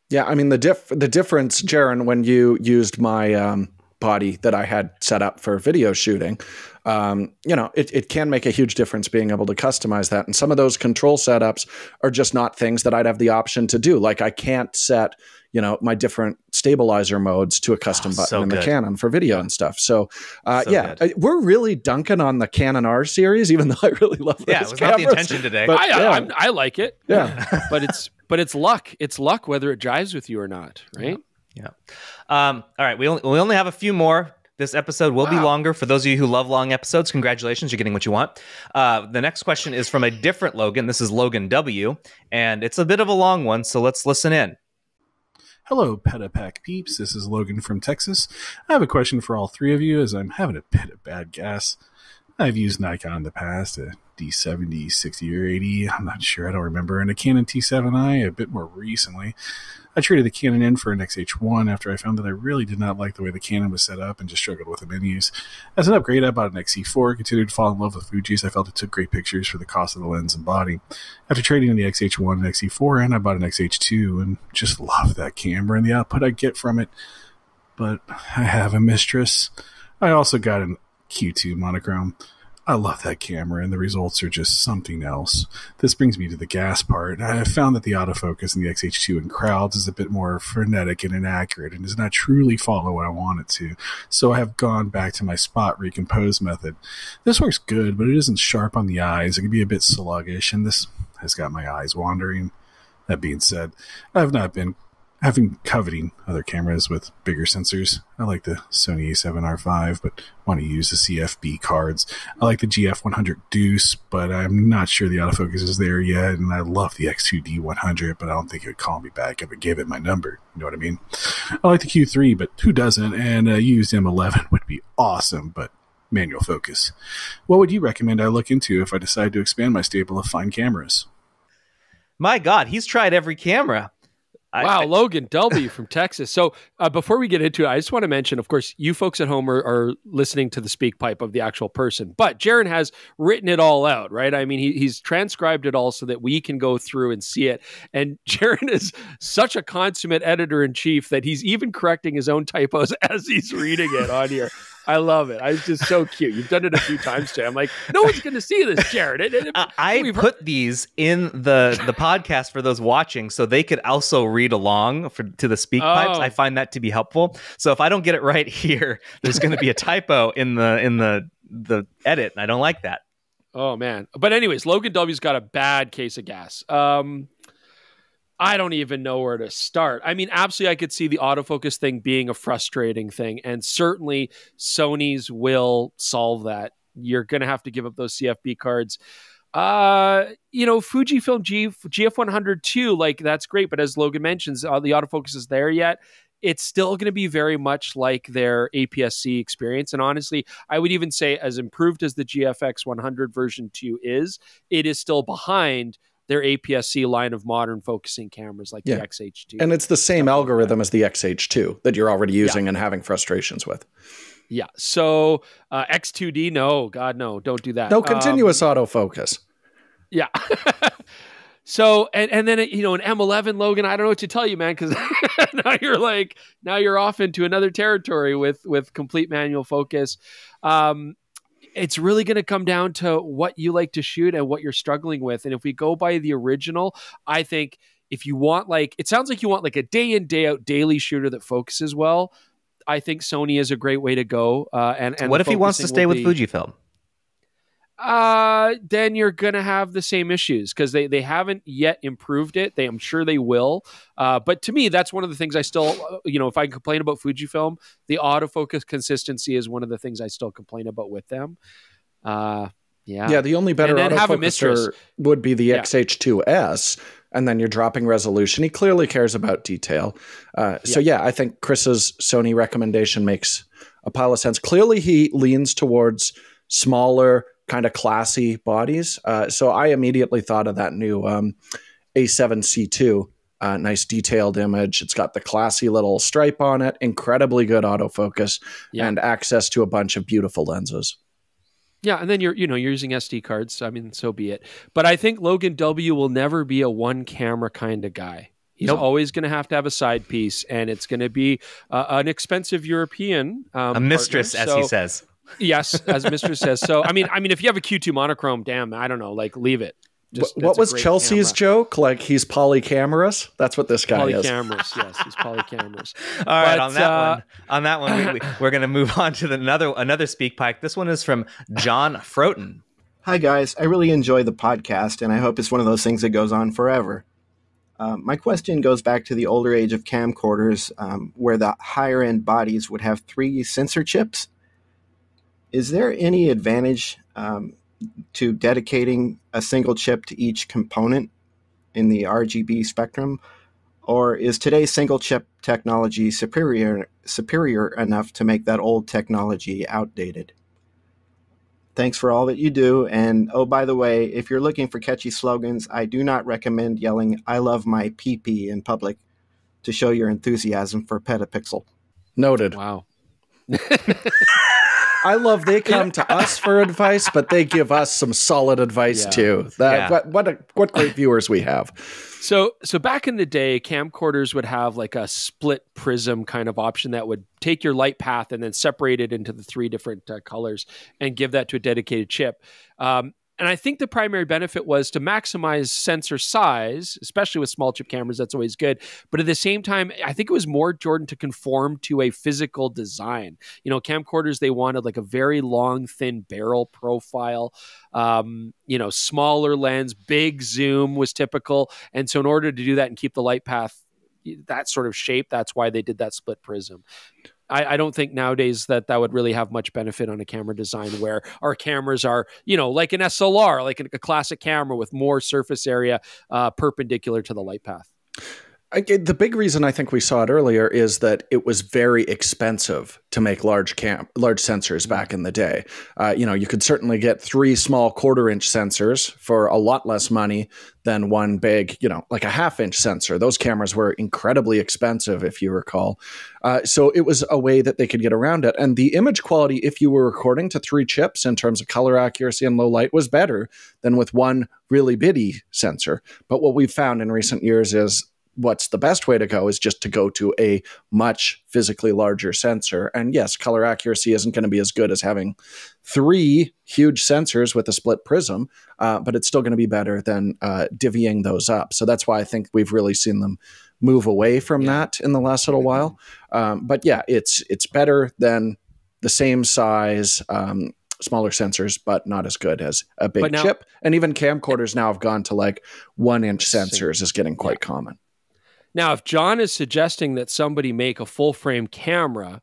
Yeah, I mean, the difference, Jaron, when you used my body that I had set up for video shooting, it can make a huge difference being able to customize that. And some of those control setups are just not things that I'd have the option to do. Like I can't set, my different stabilizer modes to a custom button in the Canon for video and stuff. So, we're really dunking on the Canon R series, even though I really love those it was not the intention today. But, I like it. Yeah. But it's luck. It's luck whether it jives with you or not, right? Yeah. All right. We only have a few more. This episode will be longer. For those of you who love long episodes, congratulations. You're getting what you want. The next question is from a different Logan. This is Logan W. And it's a bit of a long one, so let's listen in. Hello, PetaPack peeps. This is Logan from Texas. I have a question for all three of you as I'm having a bit of bad gas. I've used Nikon in the past, a D70, 60, or 80. I'm not sure. I don't remember. And a Canon T7i a bit more recently. I traded the Canon in for an XH1 after I found that I really did not like the way the Canon was set up and just struggled with the menus. As an upgrade, I bought an XE4, continued to fall in love with Fuji's. I felt it took great pictures for the cost of the lens and body. After trading in the XH1 and XE4, and I bought an XH2 and just love that camera and the output I get from it. But I have a mistress. I also got an Q2 monochrome. I love that camera, and the results are just something else. This brings me to the gas part. I have found that the autofocus in the XH2 in crowds is a bit more frenetic and inaccurate and does not truly follow what I want it to. So I have gone back to my spot recompose method. This works good, but it isn't sharp on the eyes. It can be a bit sluggish, and this has got my eyes wandering. That being said, I have not been coveting other cameras with bigger sensors. I like the Sony A7R5, but want to use the CFB cards. I like the GF100 Deuce, but I'm not sure the autofocus is there yet, and I love the X2D100, but I don't think it would call me back if I gave it my number. You know what I mean? I like the Q3, but who doesn't? And a used M11 would be awesome, but manual focus. What would you recommend I look into if I decide to expand my stable of fine cameras? My God, he's tried every camera. Wow, Logan W. from Texas. So before we get into it, I just want to mention, of course, you folks at home are listening to the speak pipe of the actual person, but Jaron has written it all out, right? I mean, he's transcribed it all so that we can go through and see it. And Jaron is such a consummate editor-in-chief that he's even correcting his own typos as he's reading it on here. I love it. It's just so cute. You've done it a few times today. I'm like, no one's going to see this, Jaron. I put these in the podcast for those watching so they could also read along to the speak pipes. I find that to be helpful. So if I don't get it right here, there's going to be a typo in the edit, and I don't like that. Oh, man. But anyways, Logan W's got a bad case of gas. I don't even know where to start. I mean, absolutely, I could see the autofocus thing being a frustrating thing, and certainly Sony's will solve that. You're going to have to give up those CFB cards. Fujifilm GF100 too, like that's great, but as Logan mentions, the autofocus is there yet. It's still going to be very much like their APS-C experience. And honestly, I would even say as improved as the GFX 100 version 2 is, it is still behind their APS-C line of modern focusing cameras like the XH2. And it's the same algorithm as the XH2 that you're already using and having frustrations with. Yeah. So X2D, no, God, no, don't do that. No continuous autofocus. Yeah. So, and then, an M11, Logan, I don't know what to tell you, man, because now you're off into another territory with complete manual focus. it's really going to come down to what you like to shoot and what you're struggling with. And if we go by the original, I think if you want it sounds like you want like a day in, day out daily shooter that focuses well. I think Sony is a great way to go. And what if he wants to stay with Fujifilm? Then you're going to have the same issues because they haven't yet improved it. I'm sure they will. But to me, that's one of the things I still, if I complain about Fujifilm, the autofocus consistency is one of the things I still complain about with them. Yeah, the only better autofocuser would be the XH2S, and then you're dropping resolution. He clearly cares about detail. So I think Chris's Sony recommendation makes a pile of sense. Clearly, he leans towards smaller, kind of classy bodies. So I immediately thought of that new A7C2. Nice detailed image. It's got the classy little stripe on it, incredibly good autofocus, and access to a bunch of beautiful lenses. Yeah, and then you're using SD cards. I mean, so be it. But I think Logan W will never be a one camera kind of guy. He's always going to have a side piece, and it's going to be an expensive European a mistress, partner, as he says. Yes, as Mistress says. So, I mean, if you have a Q2 monochrome, damn, I don't know, leave it. What was Chelsea's joke? Like he's polycamerous? That's what this guy is. Polycamerous, yes, he's polycamerous. All right, on that one, we're going to move on to another speak pipe. This one is from John Froten. Hi guys, I really enjoy the podcast, and I hope it's one of those things that goes on forever. My question goes back to the older age of camcorders, where the higher end bodies would have 3 sensor chips. Is there any advantage to dedicating a single chip to each component in the RGB spectrum? Or is today's single chip technology superior enough to make that old technology outdated? Thanks for all that you do. And oh, by the way, if you're looking for catchy slogans, I do not recommend yelling, "I love my PP" in public to show your enthusiasm for PetaPixel. Noted. Wow. I love they come to us for advice, but they give us some solid advice too. What great viewers we have. So back in the day, camcorders would have like a split prism kind of option that would take your light path and then separate it into the 3 different colors and give that to a dedicated chip. And I think the primary benefit was to maximize sensor size, especially with small chip cameras. That's always good. But at the same time, I think it was more, Jordan, to conform to a physical design. Camcorders, they wanted like a very long, thin barrel profile, smaller lens, big zoom was typical. And so in order to do that and keep the light path that sort of shape, that's why they did that split prism. I don't think nowadays that would really have much benefit on a camera design where our cameras are, like an SLR, like a classic camera with more surface area perpendicular to the light path. The big reason I think we saw it earlier is that it was very expensive to make large sensors back in the day. You could certainly get 3 small 1/4-inch sensors for a lot less money than one big, like a 1/2-inch sensor. Those cameras were incredibly expensive, if you recall. So it was a way that they could get around it. And the image quality, if you were recording to 3 chips in terms of color accuracy and low light, was better than with one really bitty sensor. But what we've found in recent years is what's the best way to go is just to go to a much physically larger sensor. And yes, color accuracy isn't going to be as good as having 3 huge sensors with a split prism, but it's still going to be better than divvying those up. So that's why I think we've really seen them move away from that in the last little while. But yeah, it's better than the same size, smaller sensors, but not as good as a big chip. And even camcorders now have gone to like 1-inch sensors is getting quite common. Now, if John is suggesting that somebody make a full-frame camera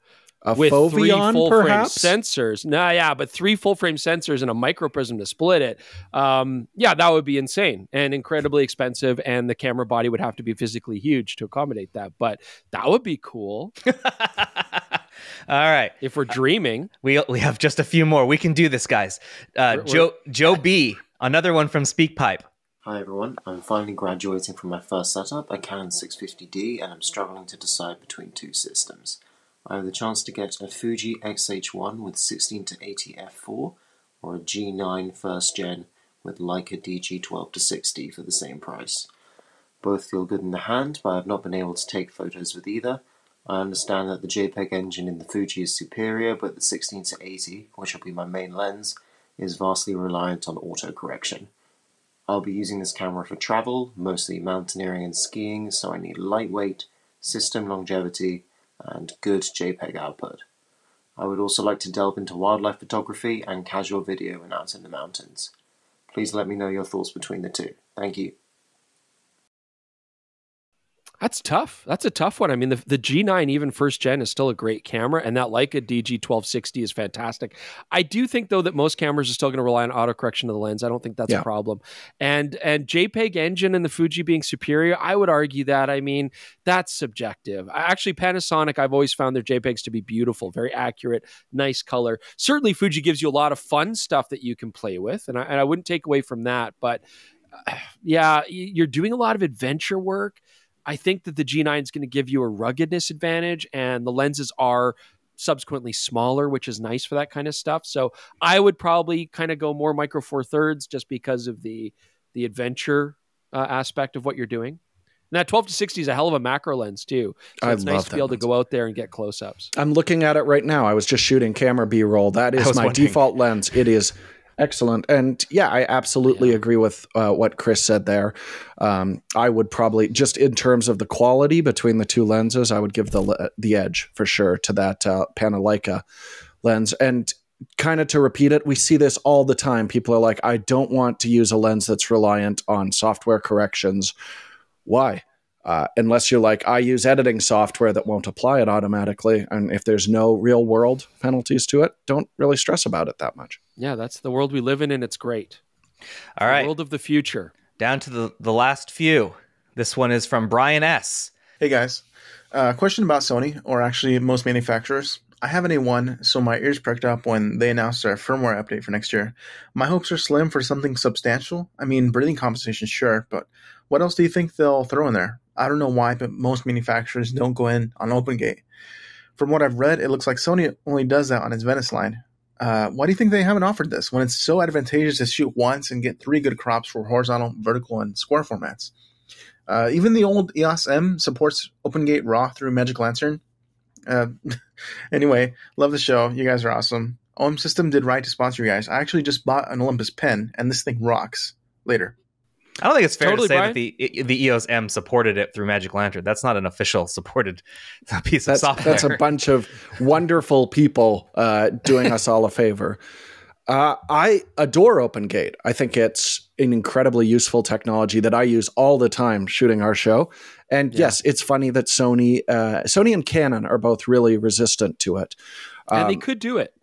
with Foveon, 3 full-frame perhaps? sensors, but 3 full-frame sensors and a microprism to split it, that would be insane and incredibly expensive, and the camera body would have to be physically huge to accommodate that. But that would be cool. All right. If we're dreaming. We have just a few more. We can do this, guys. Joe B., another one from SpeakPipe. Hi everyone, I'm finally graduating from my first setup, a Canon 650D, and I'm struggling to decide between 2 systems. I have the chance to get a Fuji X-H1 with 16-80 f4, or a G9 first gen with Leica DG12-60 for the same price. Both feel good in the hand, but I have not been able to take photos with either. I understand that the JPEG engine in the Fuji is superior, but the 16-80, which will be my main lens, is vastly reliant on autocorrection. I'll be using this camera for travel, mostly mountaineering and skiing, so I need lightweight, system longevity, and good JPEG output. I would also like to delve into wildlife photography and casual video when out in the mountains. Please let me know your thoughts between the two. Thank you. That's tough. That's a tough one. I mean, the G9, even first gen, is still a great camera, and that Leica DG1260 is fantastic. I do think, though, that most cameras are still going to rely on autocorrection of the lens. I don't think that's a problem. And JPEG engine and the Fuji being superior, I would argue that. I mean, that's subjective. Actually, Panasonic, I've always found their JPEGs to be beautiful, very accurate, nice color. Certainly, Fuji gives you a lot of fun stuff that you can play with, and I wouldn't take away from that. But yeah, you're doing a lot of adventure work. I think that the G9 is going to give you a ruggedness advantage, and the lenses are subsequently smaller, which is nice for that kind of stuff. So I would probably kind of go more micro four thirds just because of the adventure aspect of what you're doing. And that 12-60 is a hell of a macro lens too. So it's nice to be able to go out there and get close-ups. I'm looking at it right now. I was just shooting camera B-roll. That is my default lens. It is excellent. And yeah, I absolutely agree with what Chris said there. I would probably, just in terms of the quality between the two lenses, I would give the edge for sure to that Panasonic lens. And kind of to repeat it, we see this all the time. People are like, I don't want to use a lens that's reliant on software corrections. Why? Unless you're like, I use editing software that won't apply it automatically. And if there's no real world penalties to it, don't really stress about it that much. Yeah, that's the world we live in, and it's great. All right. The world of the future. Down to the last few. This one is from Brian S. Hey, guys. Question about Sony, or actually most manufacturers. I have an A1, so my ears perked up when they announced their firmware update for next year. My hopes are slim for something substantial. I mean, breathing compensation, sure, but what else do you think they'll throw in there? I don't know why, but most manufacturers don't go in on OpenGate. From what I've read, it looks like Sony only does that on its Venice line. Why do you think they haven't offered this when it's so advantageous to shoot once and get 3 good crops for horizontal, vertical, and square formats? Even the old EOS M supports OpenGate RAW through Magic Lantern. Anyway, love the show. You guys are awesome. OM System did right to sponsor you guys. I actually just bought an Olympus pen, and this thing rocks. Later. I don't think it's fair to say that the EOS M supported it through Magic Lantern. That's not an official supported piece of software. That's a bunch of wonderful people doing us all a favor. I adore OpenGate. I think it's an incredibly useful technology that I use all the time shooting our show. And yes, it's funny that Sony and Canon are both really resistant to it. And they could do it.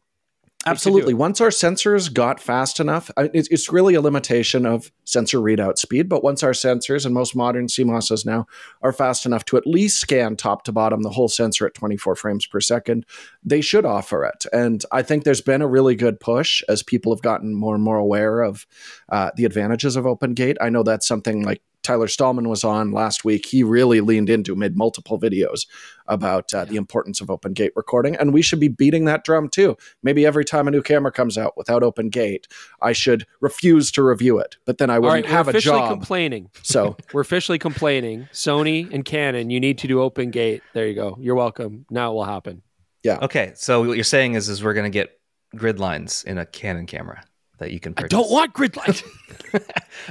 Absolutely. Once our sensors got fast enough, it's really a limitation of sensor readout speed, but once our sensors, and most modern CMOSs now, are fast enough to at least scan top to bottom the whole sensor at 24 frames per second, they should offer it. And I think there's been a really good push as people have gotten more and more aware of the advantages of OpenGate. I know that's something like Tyler Stallman was on last week. He really leaned into, made multiple videos about the importance of OpenGate recording, and we should be beating that drum too. Maybe every time a new camera comes out without OpenGate, I should refuse to review it, but then I wouldn't have a job. We're officially complaining. So we're officially complaining. Sony and Canon, you need to do OpenGate. There you go. You're welcome. Now it will happen. Yeah. Okay. So what you're saying is we're going to get grid lines in a Canon camera that you can purchase. I don't want grid lines.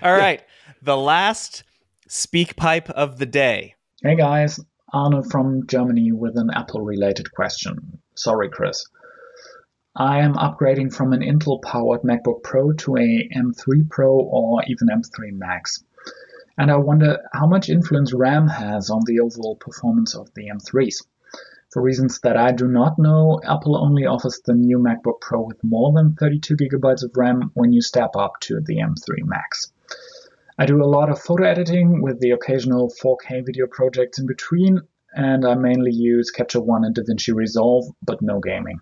All right. The last speak pipe of the day. Hey guys, Arno from Germany with an Apple-related question. Sorry, Chris. I am upgrading from an Intel-powered MacBook Pro to a M3 Pro or even M3 Max. And I wonder how much influence RAM has on the overall performance of the M3s. For reasons that I do not know, Apple only offers the new MacBook Pro with more than 32 GB of RAM when you step up to the M3 Max. I do a lot of photo editing with the occasional 4K video projects in between, and I mainly use Capture One and DaVinci Resolve, but no gaming.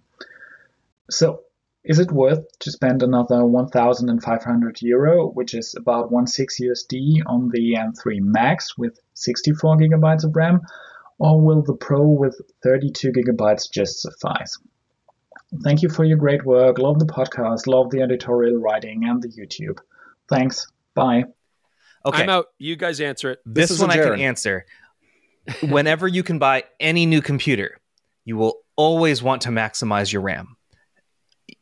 So, is it worth to spend another €1,500, which is about $1.6 on the M3 Max with 64 GB of RAM, or will the Pro with 32 GB just suffice? Thank you for your great work. Love the podcast, love the editorial writing and the YouTube. Thanks. Bye. Okay. I'm out. You guys answer it. This one I can answer. whenever you can buy any new computer, you will always want to maximize your RAM.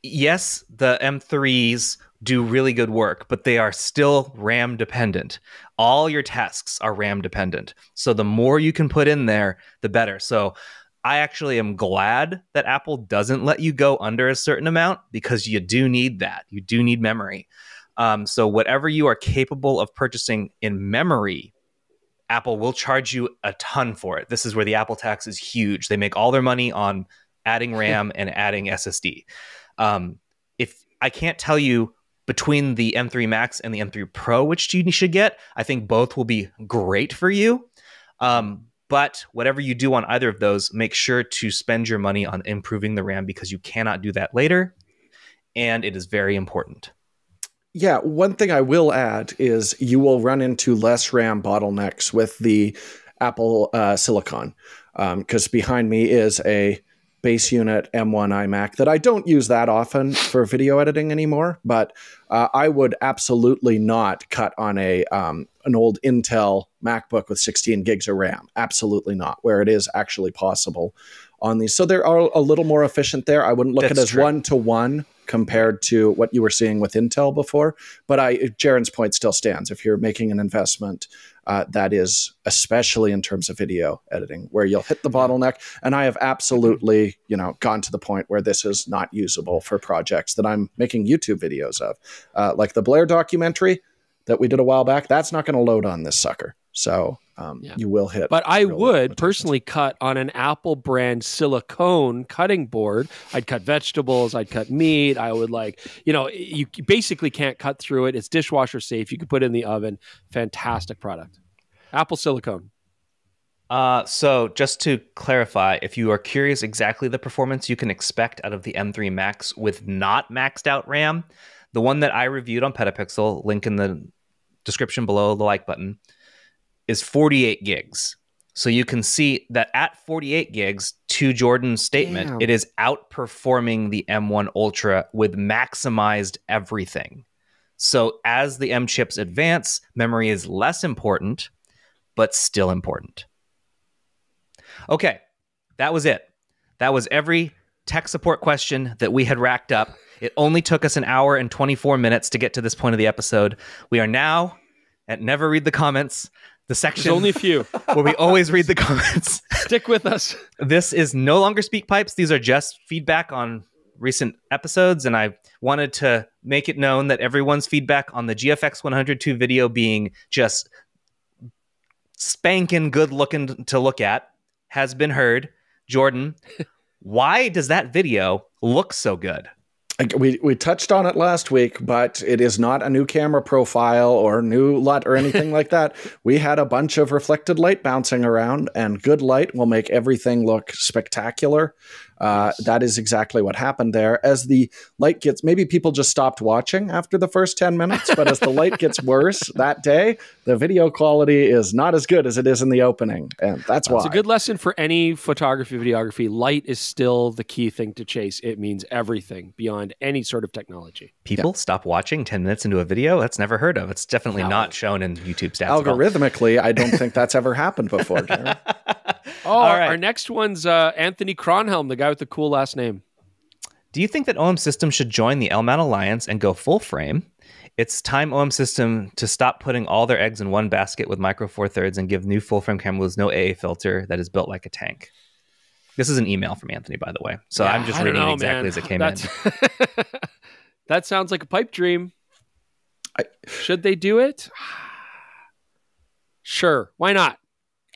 Yes, the M3s do really good work, but they are still RAM dependent. All your tasks are RAM dependent. So the more you can put in there, the better. So I actually am glad that Apple doesn't let you go under a certain amount, because you do need that. You do need memory. So whatever you are capable of purchasing in memory, Apple will charge you a ton for it. This is where the Apple tax is huge. They make all their money on adding RAM and adding SSD. If I can't tell you between the M3 Max and the M3 Pro which you should get, I think both will be great for you. But whatever you do on either of those, make sure to spend your money on improving the RAM, because you cannot do that later, and it is very important. Yeah, one thing I will add is you will run into less RAM bottlenecks with the Apple Silicon, because behind me is a base unit M1 iMac that I don't use that often for video editing anymore, but I would absolutely not cut on an old Intel MacBook with 16 gigs of RAM. Absolutely not, where it is actually possible on these. So they're a little more efficient there. I wouldn't look at it as one-to-one compared to what you were seeing with Intel before. But Jaron's point still stands. If you're making an investment, that is, especially in terms of video editing, where you'll hit the bottleneck. And I have absolutely, gone to the point where this is not usable for projects that I'm making YouTube videos of. Like the Blair documentary that we did a while back, that's not going to load on this sucker. So you will hit. But I would personally cut on an Apple brand silicone cutting board. I'd cut vegetables. I'd cut meat. I would you basically can't cut through it. It's dishwasher safe. You can put it in the oven. Fantastic product. Apple silicone. So just to clarify, if you are curious exactly the performance you can expect out of the M3 Max with not maxed out RAM, the one that I reviewed on PetaPixel, link in the description below the like button, is 48 gigs. So you can see that at 48 gigs, to Jordan's statement, it is outperforming the M1 Ultra with maximized everything. So as the M chips advance, memory is less important, but still important. Okay, that was it. That was every tech support question that we had racked up. It only took us an hour and 24 minutes to get to this point of the episode. We are now at Never Read the Comments, the section. There's only a few where we always read the comments. Stick with us. This is no longer Speak Pipes. These are just feedback on recent episodes, and I wanted to make it known that everyone's feedback on the GFX 102 video being just spanking good looking to look at has been heard. Jordan, why does that video look so good? We touched on it last week, but it is not a new camera profile or new LUT or anything like that. We had a bunch of reflected light bouncing around, and good light will make everything look spectacular. That is exactly what happened there. As the light gets, maybe people just stopped watching after the first 10 minutes, but as the light gets worse that day, the video quality is not as good as it is in the opening. And that's why. It's a good lesson for any photography, videography. Light is still the key thing to chase. It means everything beyond any sort of technology. People stop watching 10 minutes into a video? That's never heard of. It's definitely not shown in YouTube stats. Algorithmically, I don't think that's ever happened before, Jared. All right. Our next one's Anthony Kronhelm, the guy with the cool last name. Do you think that OM System should join the L-mount alliance and go full frame? It's time OM System to stop putting all their eggs in one basket with micro four thirds and give new full frame camera with no AA filter that is built like a tank. This is an email from Anthony, by the way. So yeah, I'm just reading it exactly as it came in. That sounds like a pipe dream. Should they do it? Sure. Why not?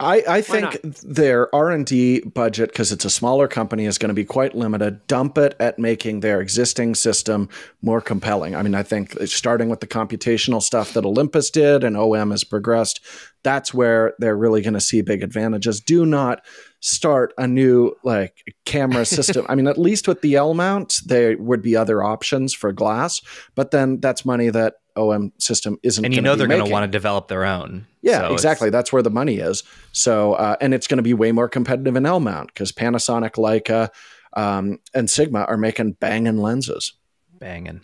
I think their R&D budget, because it's a smaller company, is going to be quite limited. Dump it at making their existing system more compelling. I mean, I think starting with the computational stuff that Olympus did and OM has progressed, that's where they're really going to see big advantages. Do not start a new camera system. I mean, at least with the L mount, there would be other options for glass, but then that's money that OM System isn't. And they're going to want to develop their own. Yeah, so exactly. That's where the money is. So, and it's going to be way more competitive in L mount because Panasonic, Leica, and Sigma are making banging lenses. Banging.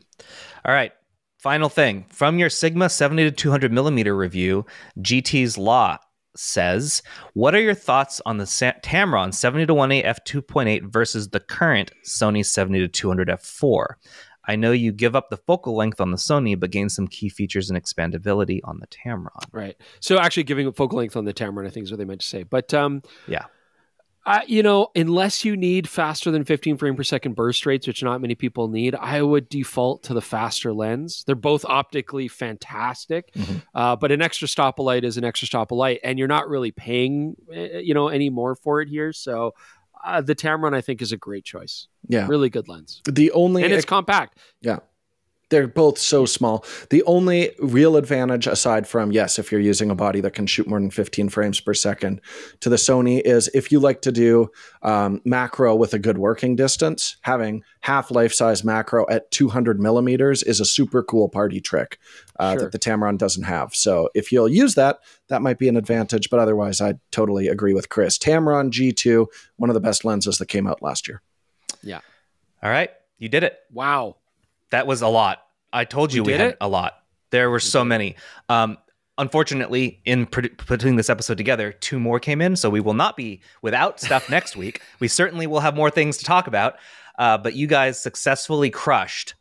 All right. Final thing from your Sigma 70 to 200 millimeter review, GT's Law says, what are your thoughts on the Tamron 70-1.8 f2.8 versus the current Sony 70-200 f4? I know you give up the focal length on the Sony, but gain some key features and expandability on the Tamron. Right. So actually giving up focal length on the Tamron, I think is what they meant to say. But yeah. Unless you need faster than 15 frame per second burst rates, which not many people need, I would default to the faster lens. They're both optically fantastic, but an extra stop of light is an extra stop of light, and you're not really paying, any more for it here. So the Tamron, I think, is a great choice. Yeah, really good lens. And it's compact. Yeah. They're both so small. The only real advantage, aside from, yes, if you're using a body that can shoot more than 15 frames per second, to the Sony is if you like to do macro with a good working distance, having half life-size macro at 200 millimeters is a super cool party trick that the Tamron doesn't have. So if you'll use that, that might be an advantage. But otherwise, I totally agree with Chris. Tamron G2, one of the best lenses that came out last year. Yeah. All right. You did it. Wow. That was a lot. I told you we had a lot. There were so many. Unfortunately, in putting this episode together, 2 more came in, so we will not be without stuff next week. We certainly will have more things to talk about, but you guys successfully crushed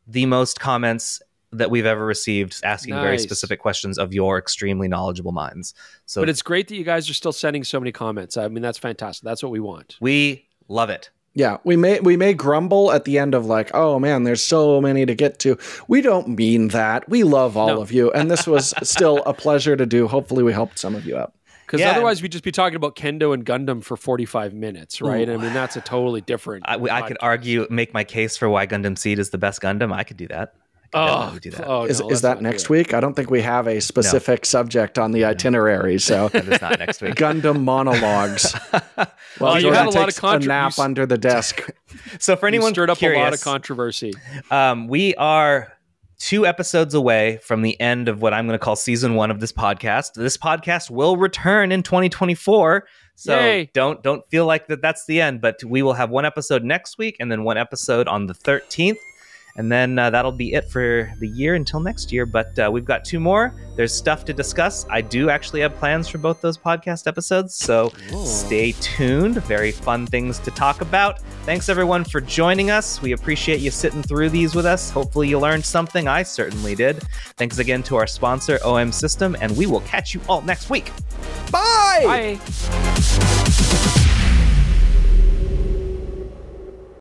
the most comments that we've ever received asking very specific questions of your extremely knowledgeable minds. So, but it's great that you guys are still sending so many comments. I mean, that's fantastic. That's what we want. We love it. Yeah, we may grumble at the end of like, oh man, there's so many to get to. We don't mean that. We love all of you. And this was still a pleasure to do. Hopefully we helped some of you out. Because otherwise we'd just be talking about Kendo and Gundam for 45 minutes, right? Ooh. I mean, that's a totally different... I could argue, make my case for why Gundam Seed is the best Gundam. I could do that. Do that. Is that next week? I don't think we have a specific subject on the itinerary, so that is not next week. Gundam monologues. Well, you had a lot of a nap under the desk. So for anyone stirred up curious, a lot of controversy. We are 2 episodes away from the end of what I'm going to call season 1 of this podcast. This podcast will return in 2024. So Yay. don't feel like that's the end, but we will have 1 episode next week and then 1 episode on the 13th. And then that'll be it for the year until next year. But we've got 2 more. There's stuff to discuss. I do actually have plans for both those podcast episodes. So stay tuned. Very fun things to talk about. Thanks, everyone, for joining us. We appreciate you sitting through these with us. Hopefully you learned something. I certainly did. Thanks again to our sponsor, OM System. And we will catch you all next week. Bye! Bye.